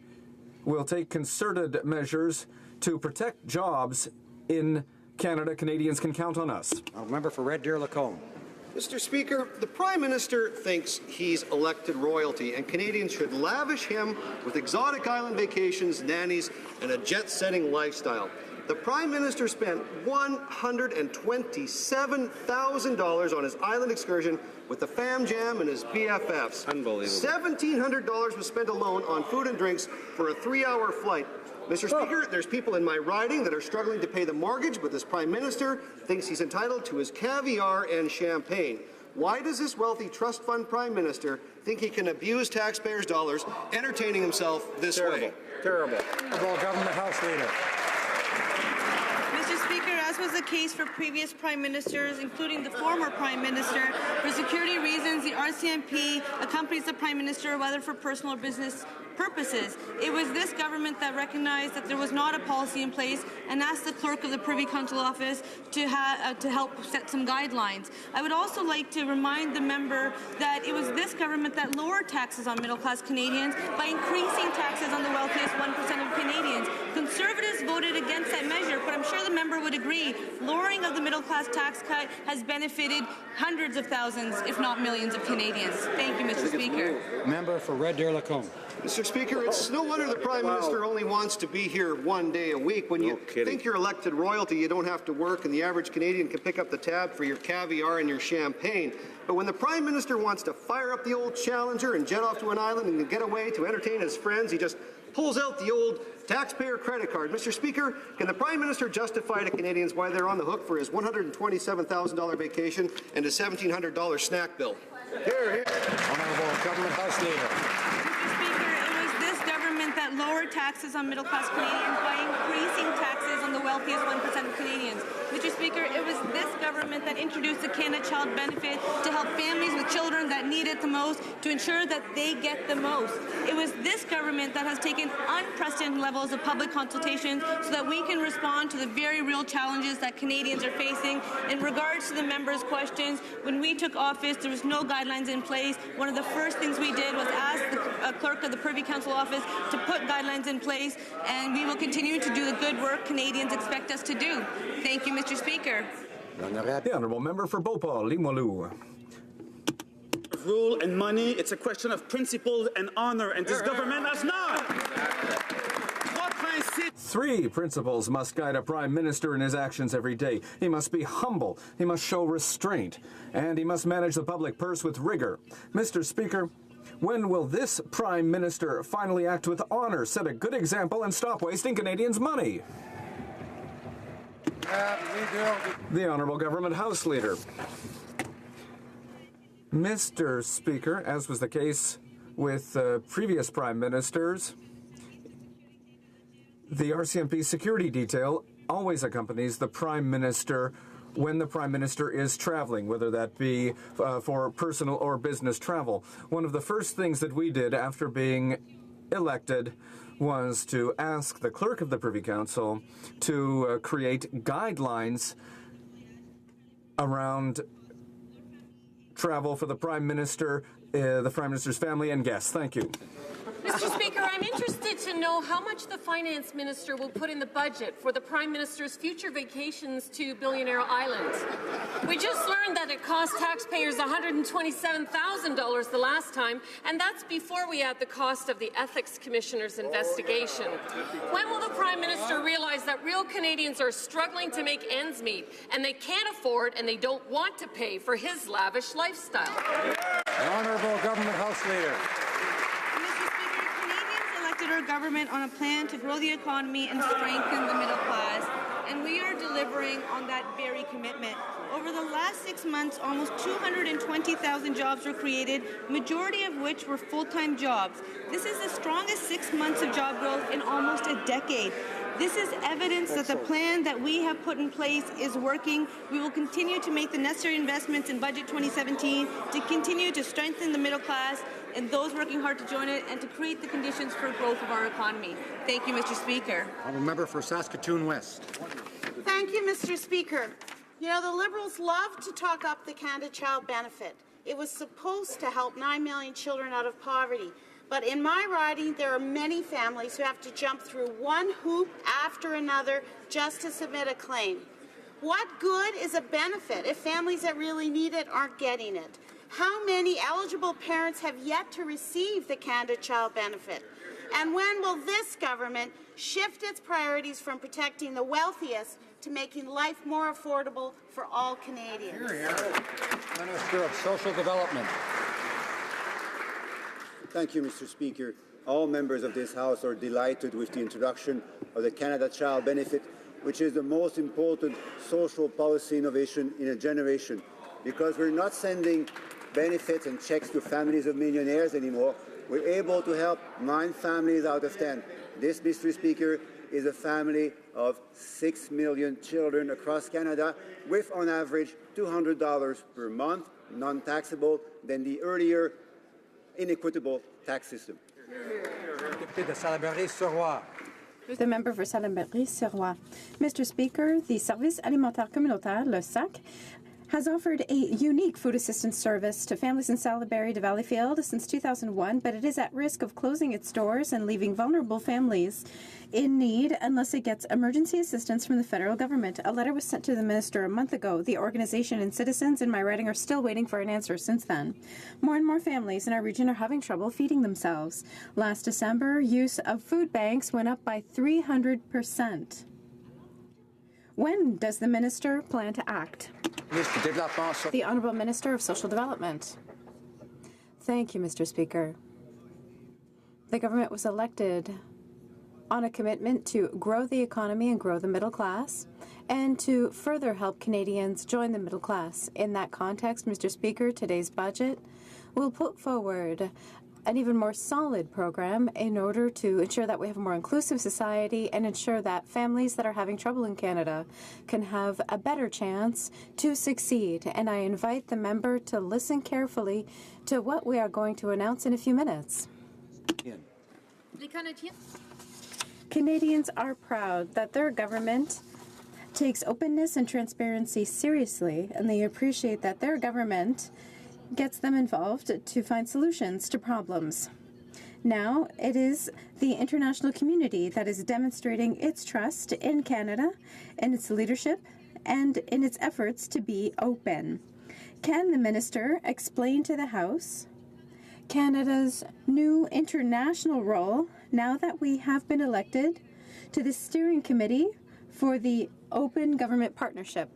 will take concerted measures to protect jobs in Canada. Canadians can count on us. Member for Red Deer Lacombe. Mr. Speaker, the Prime Minister thinks he's elected royalty, and Canadians should lavish him with exotic island vacations, nannies, and a jet-setting lifestyle. The Prime Minister spent $127,000 on his island excursion with the Fam Jam and his BFFs. Unbelievable. $1,700 was spent alone on food and drinks for a 3-hour flight. Mr. Speaker, there's people in my riding that are struggling to pay the mortgage, but this Prime Minister thinks he's entitled to his caviar and champagne. Why does this wealthy trust fund Prime Minister think he can abuse taxpayers' dollars, entertaining himself this way? Terrible. Government House Leader. Mr. Speaker, as was the case for previous Prime Ministers, including the former Prime Minister, for security reasons, the RCMP accompanies the Prime Minister, whether for personal or business purposes. It was this government that recognized that there was not a policy in place and asked the clerk of the Privy Council office to help set some guidelines. I would also like to remind the member that it was this government that lowered taxes on middle-class Canadians by increasing taxes on the wealthiest 1% of Canadians. Conservatives voted against that measure, but I'm sure the member would agree lowering of the middle-class tax cut has benefited hundreds of thousands, if not millions, of Canadians. Thank you, Mr. Speaker. Member for Red Deer Lacombe. Mr. Speaker, it's no wonder the Prime Minister only wants to be here one day a week. When you think you're elected royalty, you don't have to work, and the average Canadian can pick up the tab for your caviar and your champagne. But when the Prime Minister wants to fire up the old Challenger and jet off to an island and get away to entertain his friends, he just pulls out the old taxpayer credit card. Mr. Speaker, can the Prime Minister justify to Canadians why they're on the hook for his $127,000 vacation and his $1,700 snack bill? Honourable Government House Leader. Mr. Speaker, it was this government that lowered taxes on middle-class Canadians by increasing taxes on the wealthiest 1% of Canadians. Mr. Speaker, it was this government that introduced the Canada Child Benefit to help families with children that need it the most, to ensure that they get the most. It was this government that has taken unprecedented levels of public consultation so that we can respond to the very real challenges that Canadians are facing. In regards to the members' questions, when we took office, there was no guidelines in place. One of the first things we did was ask the clerk of the Privy Council office to put guidelines in place, and we will continue to do the good work Canadians expect us to do. Thank you, Mr. Speaker. The Honourable Member for Beauport, Limoilou. Rule and money, it's a question of principle and honor, and this government has not. 3 principles must guide a Prime Minister in his actions every day. He must be humble, he must show restraint, and he must manage the public purse with rigor. Mr. Speaker, when will this Prime Minister finally act with honor, set a good example, and stop wasting Canadians' money? The Honourable Government House Leader. Mr. Speaker, as was the case with previous Prime Ministers, the RCMP security detail always accompanies the Prime Minister when the Prime Minister is traveling, whether that be for personal or business travel. One of the first things that we did after being elected was to ask the clerk of the Privy Council to create guidelines around travel for the Prime Minister, the Prime Minister's family and guests. Thank you. Mr. Speaker, I'm interested to know how much the Finance Minister will put in the budget for the Prime Minister's future vacations to Billionaire Island. We just learned that it cost taxpayers $127,000 the last time, and that's before we add the cost of the Ethics Commissioner's investigation. When will the Prime Minister realize that real Canadians are struggling to make ends meet, and they can't afford and they don't want to pay for his lavish lifestyle? The Honourable Government House Leader. Our government on a plan to grow the economy and strengthen the middle class, and we are delivering on that very commitment. Over the last 6 months, almost 220,000 jobs were created, majority of which were full-time jobs. This is the strongest 6 months of job growth in almost a decade. This is evidence that the plan that we have put in place is working. We will continue to make the necessary investments in Budget 2017 to continue to strengthen the middle class and those working hard to join it and to create the conditions for growth of our economy. Thank you, Mr. Speaker. Honourable Member for Saskatoon West. Thank you, Mr. Speaker. You know, the Liberals love to talk up the Canada Child Benefit. It was supposed to help 9 million children out of poverty. But in my riding, there are many families who have to jump through one hoop after another just to submit a claim. What good is a benefit if families that really need it aren't getting it? How many eligible parents have yet to receive the Canada Child Benefit? And when will this government shift its priorities from protecting the wealthiest to making life more affordable for all Canadians? Minister of Social Development. Thank you, Mr. Speaker. All members of this House are delighted with the introduction of the Canada Child Benefit, which is the most important social policy innovation in a generation, because we're not sending benefits and checks to families of millionaires anymore. We're able to help 9 families out of 10. This, Mr. Speaker, is a family of 6 million children across Canada with, on average, $200 per month, non-taxable, than the earlier inequitable tax system. The member for Salaberry-Sur-Roi. Mr. Speaker, the Service Alimentaire Communautaire, le SAC, has offered a unique food assistance service to families in Salaberry to Valleyfield since 2001, but it is at risk of closing its doors and leaving vulnerable families in need unless it gets emergency assistance from the federal government. A letter was sent to the minister a month ago. The organization and citizens in my riding are still waiting for an answer since then. More and more families in our region are having trouble feeding themselves. Last December, use of food banks went up by 300%. When does the minister plan to act? The Honourable Minister of Social Development. Thank you, Mr. Speaker. The government was elected on a commitment to grow the economy and grow the middle class, and to further help Canadians join the middle class. In that context, Mr. Speaker, today's budget will put forward an even more solid program in order to ensure that we have a more inclusive society and ensure that families that are having trouble in Canada can have a better chance to succeed. And I invite the member to listen carefully to what we are going to announce in a few minutes. Canadians are proud that their government takes openness and transparency seriously, and they appreciate that their government gets them involved to find solutions to problems. Now, it is the international community that is demonstrating its trust in Canada, in its leadership, and in its efforts to be open. Can the minister explain to the House Canada's new international role now that we have been elected to the steering committee for the Open Government Partnership?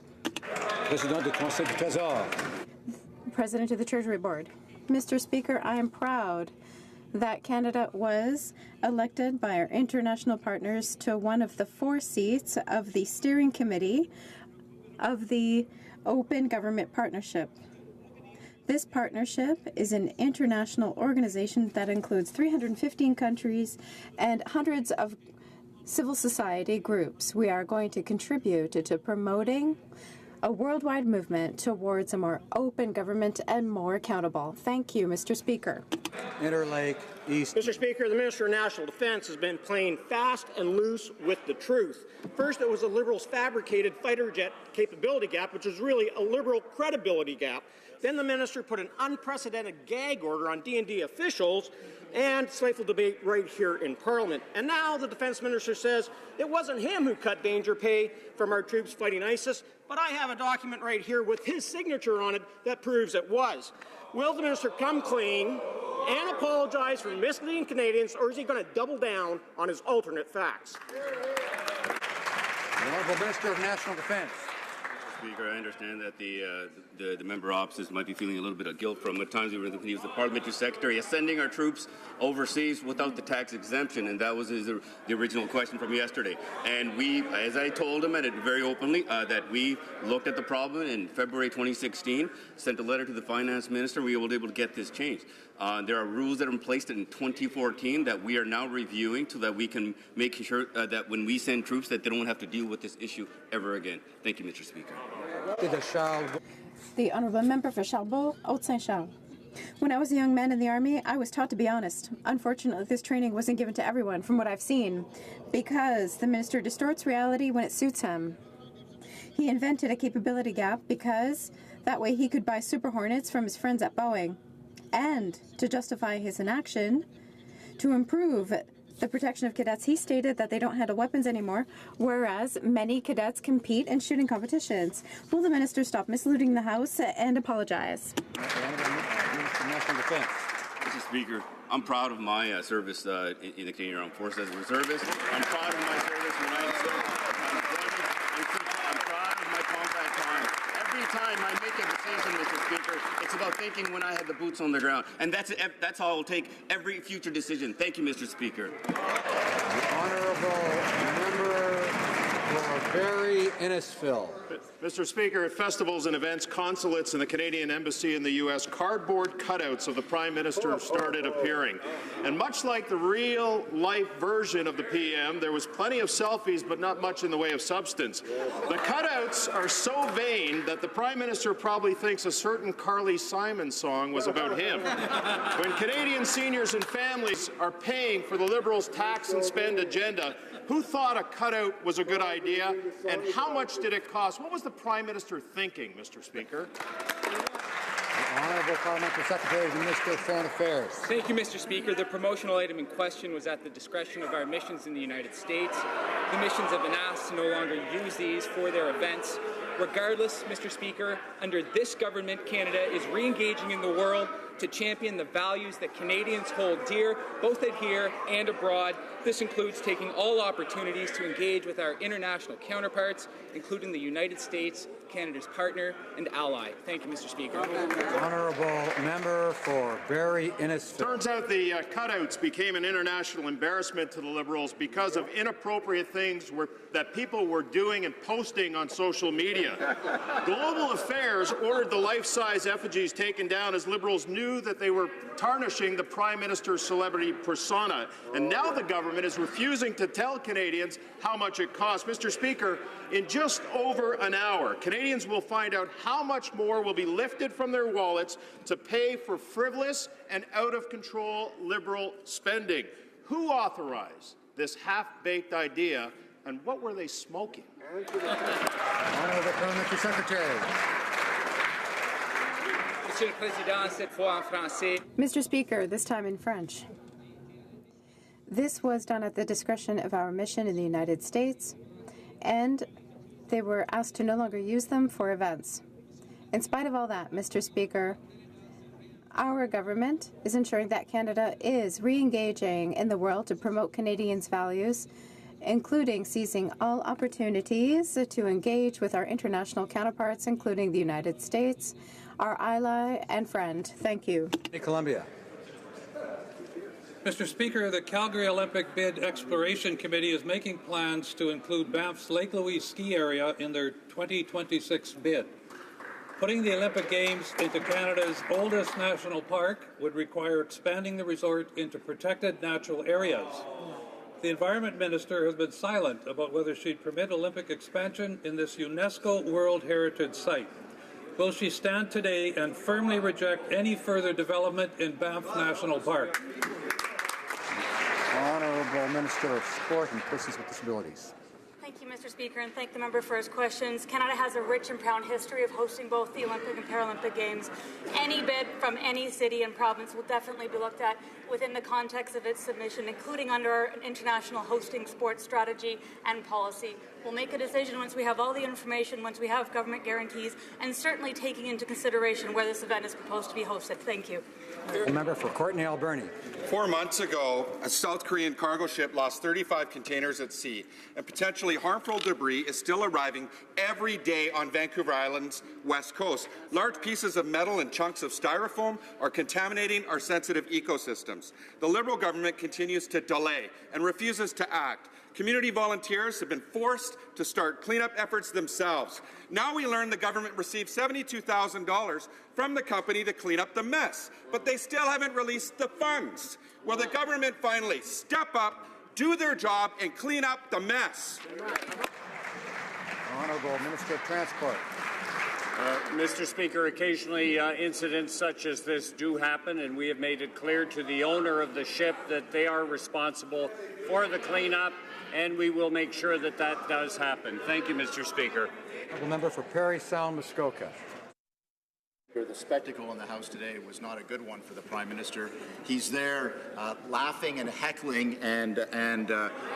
President du Conseil du Trésor. President of the Treasury Board. Mr. Speaker, I am proud that Canada was elected by our international partners to one of the 4 seats of the steering committee of the Open Government Partnership. This partnership is an international organization that includes 315 countries and hundreds of civil society groups. We are going to contribute to promoting a worldwide movement towards a more open government and more accountable. Thank you, Mr. Speaker. Interlake East. Mr. Speaker, the Minister of National Defence has been playing fast and loose with the truth. First, it was the Liberals' fabricated fighter jet capability gap, which was really a Liberal credibility gap. Then the minister put an unprecedented gag order on D&D officials and stifled debate right here in Parliament. And now the Defence Minister says it wasn't him who cut danger pay from our troops fighting ISIS, but I have a document right here with his signature on it that proves it was. Will the minister come clean and apologize for misleading Canadians, or is he going to double down on his alternate facts? The Honourable Minister of National Defence. Speaker, I understand that the member opposite might be feeling a little bit of guilt from at times when he was the parliamentary secretary sending our troops overseas without the tax exemption, and that was the original question from yesterday. And we, as I told him very openly, that we looked at the problem in February 2016, sent a letter to the finance minister, we were able to get this changed. There are rules that are in place in 2014 that we are now reviewing so that we can make sure that when we send troops that they don't have to deal with this issue ever again. Thank you, Mr. Speaker. The Honourable Member for Charbot, Haute-Saint-Charles. When I was a young man in the Army, I was taught to be honest. Unfortunately, this training wasn't given to everyone, from what I've seen, because the minister distorts reality when it suits him. He invented a capability gap because that way he could buy Super Hornets from his friends at Boeing. And to justify his inaction, to improve the protection of cadets, he stated that they don't handle weapons anymore, whereas many cadets compete in shooting competitions. Will the minister stop misleading the House and apologize? Mr. Speaker, I'm proud of my service in the Canadian Armed Forces as a reservist. I'm proud of my service when I I'm proud of my combat time. Every time I make a decision, Mr. Speaker, it's about thinking when I had the boots on the ground. And that's how I will take every future decision. Thank you, Mr. Speaker. The Honourable Member for Barrie Innisfil. Mr. Speaker, at festivals and events, consulates, and the Canadian Embassy in the U.S., cardboard cutouts of the Prime Minister started appearing. And much like the real-life version of the PM, there was plenty of selfies, but not much in the way of substance. The cutouts are so vain that the Prime Minister probably thinks a certain Carly Simon song was about him. When Canadian seniors and families are paying for the Liberals' tax and spend agenda, who thought a cutout was a good idea, and how much did it cost? What was the Prime Minister thinking, Mr. Speaker? The Honourable Parliamentary Secretary of the Minister of Foreign Affairs. Thank you, Mr. Speaker. The promotional item in question was at the discretion of our missions in the United States. The missions have been asked to no longer use these for their events. Regardless, Mr. Speaker, under this government, Canada is re-engaging in the world to champion the values that Canadians hold dear, both at here and abroad. This includes taking all opportunities to engage with our international counterparts, including the United States Canada's partner and ally. Thank you, Mr. Speaker. Honourable member for Barrie Innisfil. Turns out the cutouts became an international embarrassment to the Liberals because of inappropriate things that people were doing and posting on social media. Global Affairs ordered the life-size effigies taken down as Liberals knew that they were tarnishing the Prime Minister's celebrity persona. And now the government is refusing to tell Canadians how much it costs. Mr. Speaker, in just over an hour, Canadians will find out how much more will be lifted from their wallets to pay for frivolous and out-of-control Liberal spending. Who authorized this half-baked idea, and what were they smoking? Honourable Parliamentary Secretary. Monsieur le Président, cette fois en français. Mr. Speaker, this time in French. This was done at the discretion of our mission in the United States, and they were asked to no longer use them for events. In spite of all that, Mr. Speaker, our government is ensuring that Canada is re-engaging in the world to promote Canadians' values, including seizing all opportunities to engage with our international counterparts, including the United States, our ally and friend. Thank you. Columbia. Mr. Speaker, the Calgary Olympic Bid Exploration Committee is making plans to include Banff's Lake Louise ski area in their 2026 bid. Putting the Olympic Games into Canada's oldest national park would require expanding the resort into protected natural areas. The Environment Minister has been silent about whether she'd permit Olympic expansion in this UNESCO World Heritage Site. Will she stand today and firmly reject any further development in Banff National Park? Honourable Minister of Sport and Persons with Disabilities. Thank you, Mr. Speaker, and thank the member for his questions. Canada has a rich and proud history of hosting both the Olympic and Paralympic Games. Any bid from any city and province will definitely be looked at within the context of its submission, including under our international hosting sports strategy and policy. We'll make a decision once we have all the information, once we have government guarantees, and certainly taking into consideration where this event is proposed to be hosted. Thank you. The member for Courtenay Alberni. 4 months ago, a South Korean cargo ship lost 35 containers at sea, and potentially harmful debris is still arriving every day on Vancouver Island's west coast. Large pieces of metal and chunks of styrofoam are contaminating our sensitive ecosystems. The Liberal government continues to delay and refuses to act. Community volunteers have been forced to start cleanup efforts themselves. Now we learn the government received $72,000 from the company to clean up the mess, but they still haven't released the funds. Will the government finally step up, do their job, and clean up the mess? Honourable Minister of Transport. Mr. Speaker, occasionally incidents such as this do happen, and we have made it clear to the owner of the ship that they are responsible for the cleanup, and we will make sure that that does happen. Thank you, Mr. Speaker. The member for Parry Sound Muskoka. The spectacle in the House today was not a good one for the Prime Minister. He's there laughing and heckling and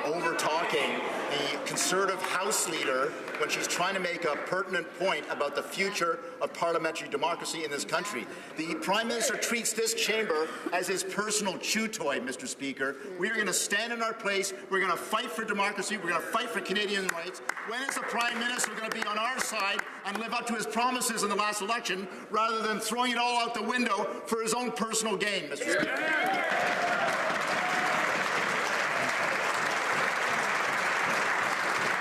over-talking the Conservative House Leader when she's trying to make a pertinent point about the future of parliamentary democracy in this country. The Prime Minister treats this chamber as his personal chew toy, Mr. Speaker. We are going to stand in our place. We're going to fight for democracy. We're going to fight for Canadian rights. When is the Prime Minister going to be on our side and live up to his promises in the last election rather than throwing it all out the window for his own personal gain, Mr. Speaker?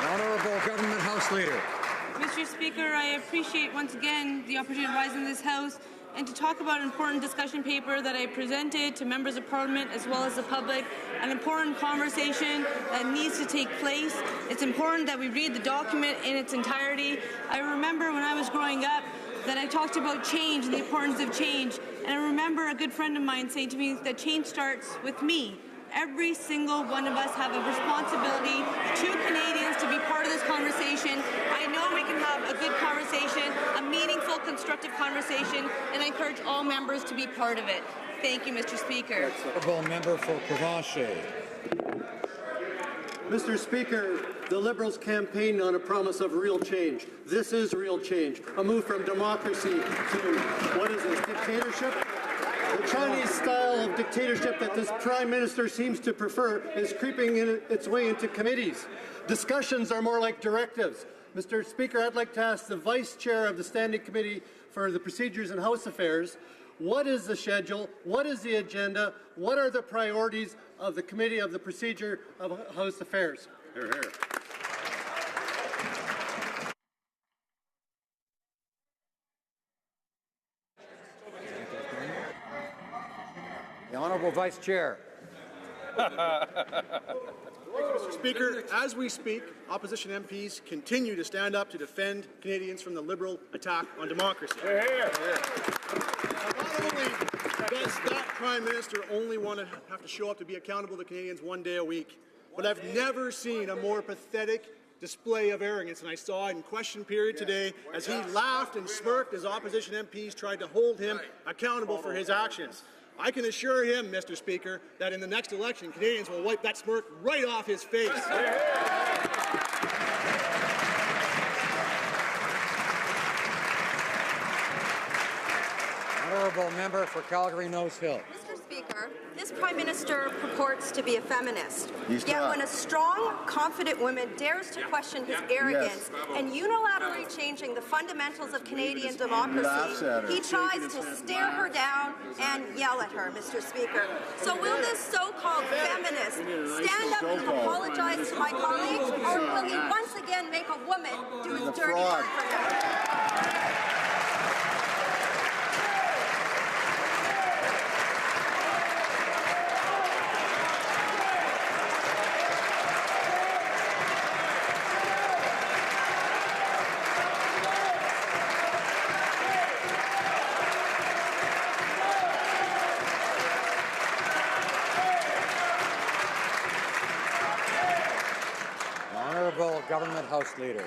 Honourable Government House Leader. Mr. Speaker, I appreciate once again the opportunity to rise in this House and to talk about an important discussion paper that I presented to members of Parliament as well as the public, an important conversation that needs to take place. It's important that we read the document in its entirety. I remember when I was growing up that I talked about change and the importance of change, and I remember a good friend of mine saying to me that change starts with me. Every single one of us have a responsibility to Canadians to be part of this conversation. I know we can have a good conversation, a meaningful, constructive conversation, and I encourage all members to be part of it. Thank you, Mr. Speaker. Honourable member for Provencher. Mr. Speaker, the Liberals campaigned on a promise of real change. This is real change. A move from democracy to, what is this, dictatorship? The Chinese style of dictatorship that this Prime Minister seems to prefer is creeping its way into committees. Discussions are more like directives. Mr. Speaker, I'd like to ask the Vice Chair of the Standing Committee for the Procedures and House Affairs, what is the schedule, what is the agenda, what are the priorities of the Committee of the Procedure of House Affairs? Hear, hear. The Honourable Vice Chair. Thank you, Mr. Speaker. As we speak, opposition MPs continue to stand up to defend Canadians from the Liberal attack on democracy. Hear, hear. Not only does that Prime Minister only want to have to show up to be accountable to Canadians one day a week, but I've never seen a more pathetic display of arrogance than I saw in question period today as he laughed and smirked as opposition MPs tried to hold him accountable for his actions. I can assure him, Mr. Speaker, that in the next election, Canadians will wipe that smirk right off his face. Honourable Member for Calgary Nose Hill. Mr. Speaker, this Prime Minister purports to be a feminist. Yet when a strong, confident woman dares to question his arrogance and unilaterally changing the fundamentals of Canadian democracy, he tries to stare her down and yell at her, Mr. Speaker. So will this so-called feminist stand up and apologize to my colleagues, or will he once again make a woman do his dirty work for him? Honourable Government House Leader.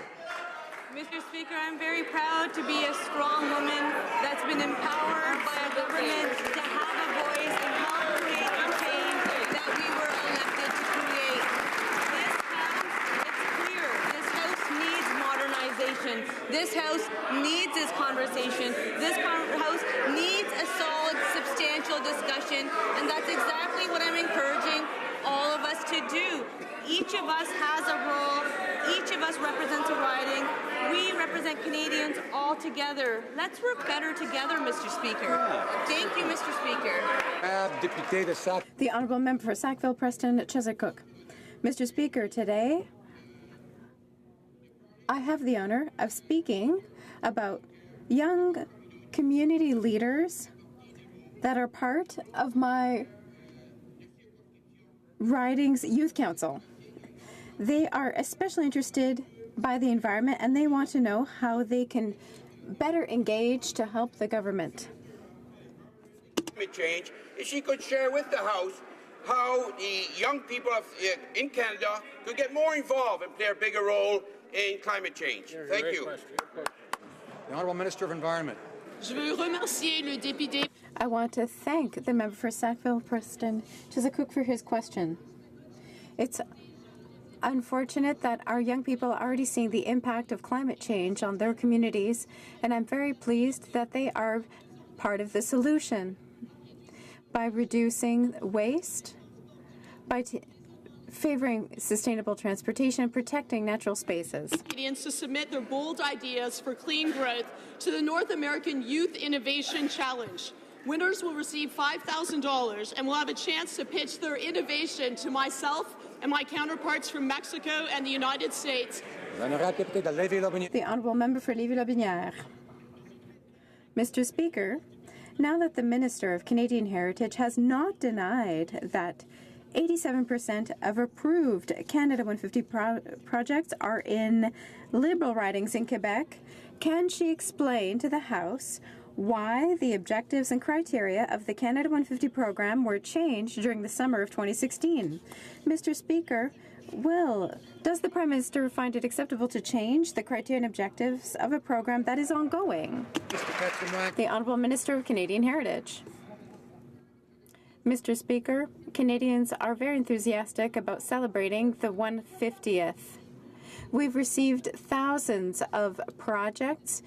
Mr. Speaker, I'm very proud to be a strong woman that's been empowered by a government to have a voice and help create the change that we were elected to create. This House, it's clear, this House needs modernization. This House needs this conversation. This House needs a solid, substantial discussion, and that's exactly what I'm encouraging all of us to do. Each of us has a role. Each of us represents a riding. We represent Canadians all together. Let's work better together, Mr. Speaker. Thank you, Mr. Speaker. The Honourable Member for Sackville, Preston, Chesapeake. Mr. Speaker, today I have the honour of speaking about young community leaders that are part of my riding's youth council. They are especially interested by the environment, and they want to know how they can better engage to help the government. Climate change, if she could share with the House how the young people in Canada could get more involved and play a bigger role in climate change. Thank you. The Honourable Minister of Environment. I want to thank the member for Sackville, Preston, Chesapeake for his question. It's unfortunate that our young people are already seeing the impact of climate change on their communities, and I'm very pleased that they are part of the solution by reducing waste, by favoring sustainable transportation, and protecting natural spaces. Canadians to submit their bold ideas for clean growth to the North American Youth Innovation Challenge. Winners will receive $5,000 and will have a chance to pitch their innovation to myself and my counterparts from Mexico and the United States. The Honourable Member for Lévis-Lobinière. Mr. Speaker, now that the Minister of Canadian Heritage has not denied that 87% of approved Canada 150 projects are in Liberal ridings in Quebec, can she explain to the House why the objectives and criteria of the Canada 150 program were changed during the summer of 2016? Mr. Speaker, does the Prime Minister find it acceptable to change the criteria and objectives of a program that is ongoing? The Honourable Minister of Canadian Heritage. Mr. Speaker, Canadians are very enthusiastic about celebrating the 150th. We've received thousands of projects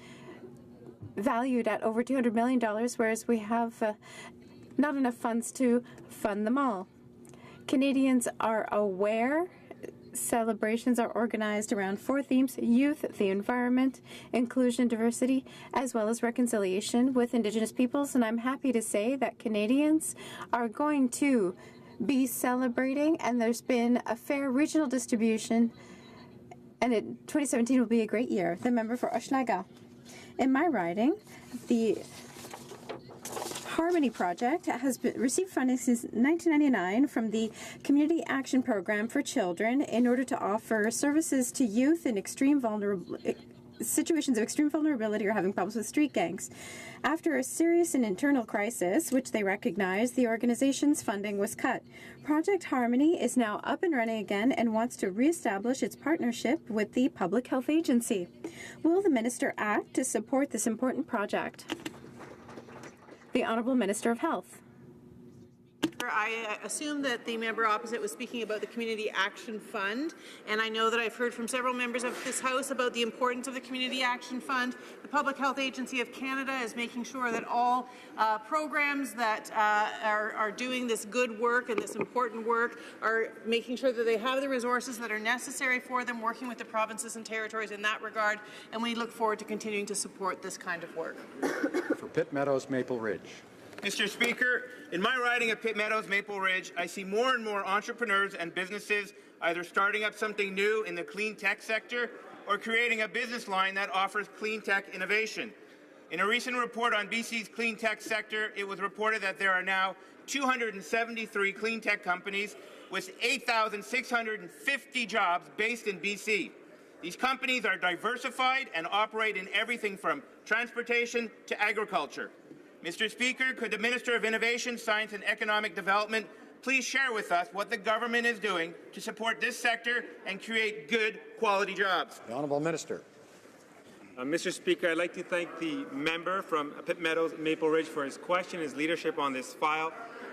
valued at over $200 million, whereas we have not enough funds to fund them all. Canadians are aware celebrations are organized around 4 themes: youth, the environment, inclusion, diversity, as well as reconciliation with Indigenous peoples. And I'm happy to say that Canadians are going to be celebrating, and there's been a fair regional distribution, and 2017 will be a great year. The member for Hochelaga. In my riding, the Harmony Project has received funding since 1999 from the Community Action Program for Children in order to offer services to youth in situations of extreme vulnerability or having problems with street gangs. After a serious and internal crisis, which they recognize, the organization's funding was cut. Project Harmony is now up and running again and wants to reestablish its partnership with the Public Health Agency. Will the Minister act to support this important project? The Honourable Minister of Health. I assume that the member opposite was speaking about the Community Action Fund, and I know that I've heard from several members of this House about the importance of the Community Action Fund. The Public Health Agency of Canada is making sure that all programs that are doing this good work and this important work are making sure that they have the resources that are necessary for them, working with the provinces and territories in that regard, and we look forward to continuing to support this kind of work. For Pitt Meadows, Maple Ridge. Mr. Speaker, in my riding of Pitt Meadows, Maple Ridge, I see more and more entrepreneurs and businesses either starting up something new in the clean tech sector or creating a business line that offers clean tech innovation. In a recent report on BC's clean tech sector, it was reported that there are now 273 clean tech companies with 8,650 jobs based in BC. These companies are diversified and operate in everything from transportation to agriculture. Mr. Speaker, could the Minister of Innovation, Science and Economic Development please share with us what the government is doing to support this sector and create good quality jobs? The Honourable Minister. Mr. Speaker, I'd like to thank the member from Pitt Meadows, Maple Ridge for his question, his leadership on this file.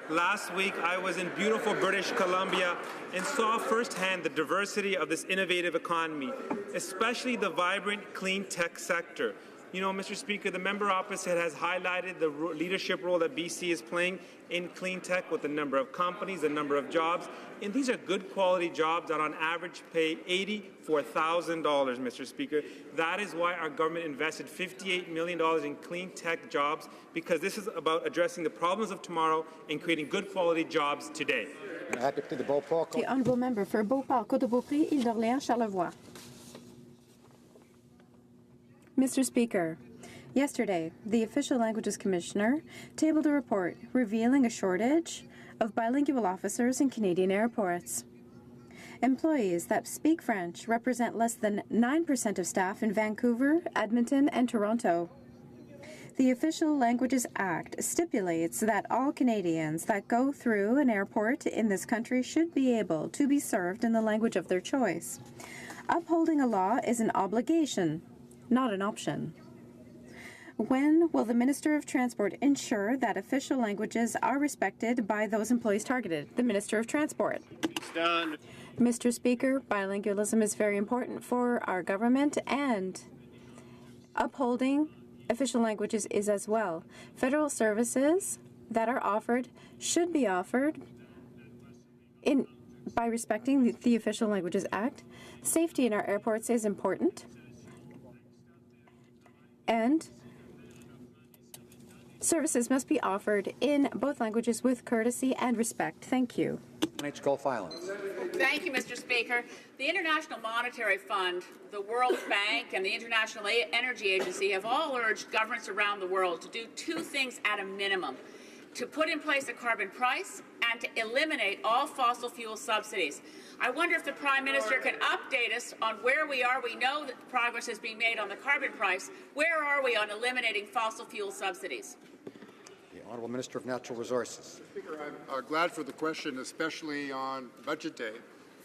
Last week, I was in beautiful British Columbia and saw firsthand the diversity of this innovative economy, especially the vibrant clean tech sector. You know, Mr. Speaker, the member opposite has highlighted the leadership role that BC is playing in clean tech with the number of companies, the number of jobs, and these are good quality jobs that on average pay $84,000, Mr. Speaker. That is why our government invested $58 million in clean tech jobs, because this is about addressing the problems of tomorrow and creating good quality jobs today. The Honourable Member for Beauport, Côte-de-Beaupré, Île-d'Orléans, Charlevoix. Mr. Speaker, yesterday, the Official Languages Commissioner tabled a report revealing a shortage of bilingual officers in Canadian airports. Employees that speak French represent less than 9% of staff in Vancouver, Edmonton, and Toronto. The Official Languages Act stipulates that all Canadians that go through an airport in this country should be able to be served in the language of their choice. Upholding a law is an obligation, not an option. When will the Minister of Transport ensure that official languages are respected by those employees targeted? The Minister of Transport. Done. Mr. Speaker, bilingualism is very important for our government, and upholding official languages is as well. Federal services that are offered should be offered by respecting the Official Languages Act. Safety in our airports is important, and services must be offered in both languages with courtesy and respect. Thank you. Gulf Islands. Thank you, Mr. Speaker. The International Monetary Fund, the World Bank, and the International Energy Agency have all urged governments around the world to do two things at a minimum: to put in place a carbon price and to eliminate all fossil fuel subsidies. I wonder if the Prime Minister can update us on where we are. We know that progress is being made on the carbon price. Where are we on eliminating fossil fuel subsidies? The Honourable Minister of Natural Resources. Speaker, I'm glad for the question, especially on Budget Day,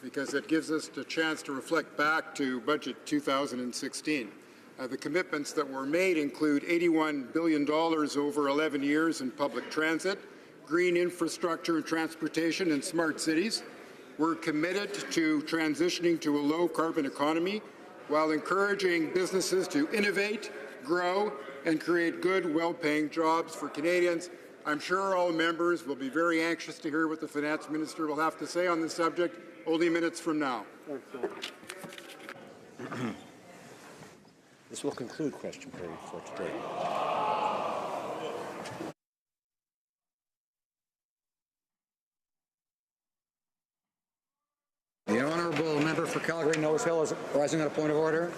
because it gives us the chance to reflect back to Budget 2016. The commitments that were made include $81 billion over 11 years in public transit, green infrastructure and transportation, and smart cities. We're committed to transitioning to a low-carbon economy while encouraging businesses to innovate, grow, and create good, well-paying jobs for Canadians. I'm sure all members will be very anxious to hear what the Finance Minister will have to say on this subject, only minutes from now. This will conclude question period for today. The honourable member for Calgary-Nose Hill is rising on a point of order.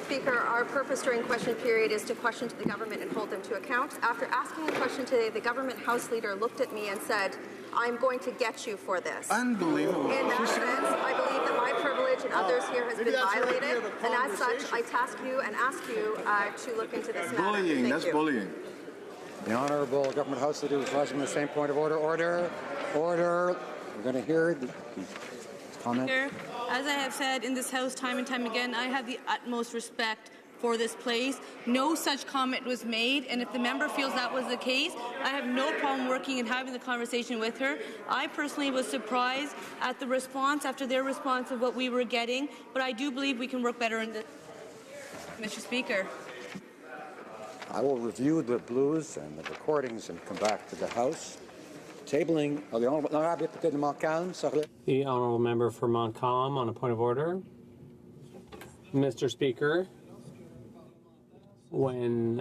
Speaker, our purpose during question period is to question to the government and hold them to account. After asking a question today, the government House Leader looked at me and said, "I'm going to get you for this." Unbelievable. In that sense, I believe that my privilege and others here has been violated, and as such, I task you and ask you to look into this matter. Bullying, that's bullying. The honourable government House Leader is rising on the same point of order. Order. We're going to hear the comment. As I have said in this House time and time again, I have the utmost respect for this place. No such comment was made, and if the member feels that was the case, I have no problem working and having the conversation with her. I personally was surprised at the response, after their response of what we were getting, but I do believe we can work better in this. Mr. Speaker. I will review the blues and the recordings and come back to the House. Tabling. The honourable member for Montcalm on a point of order. Mr. Speaker, when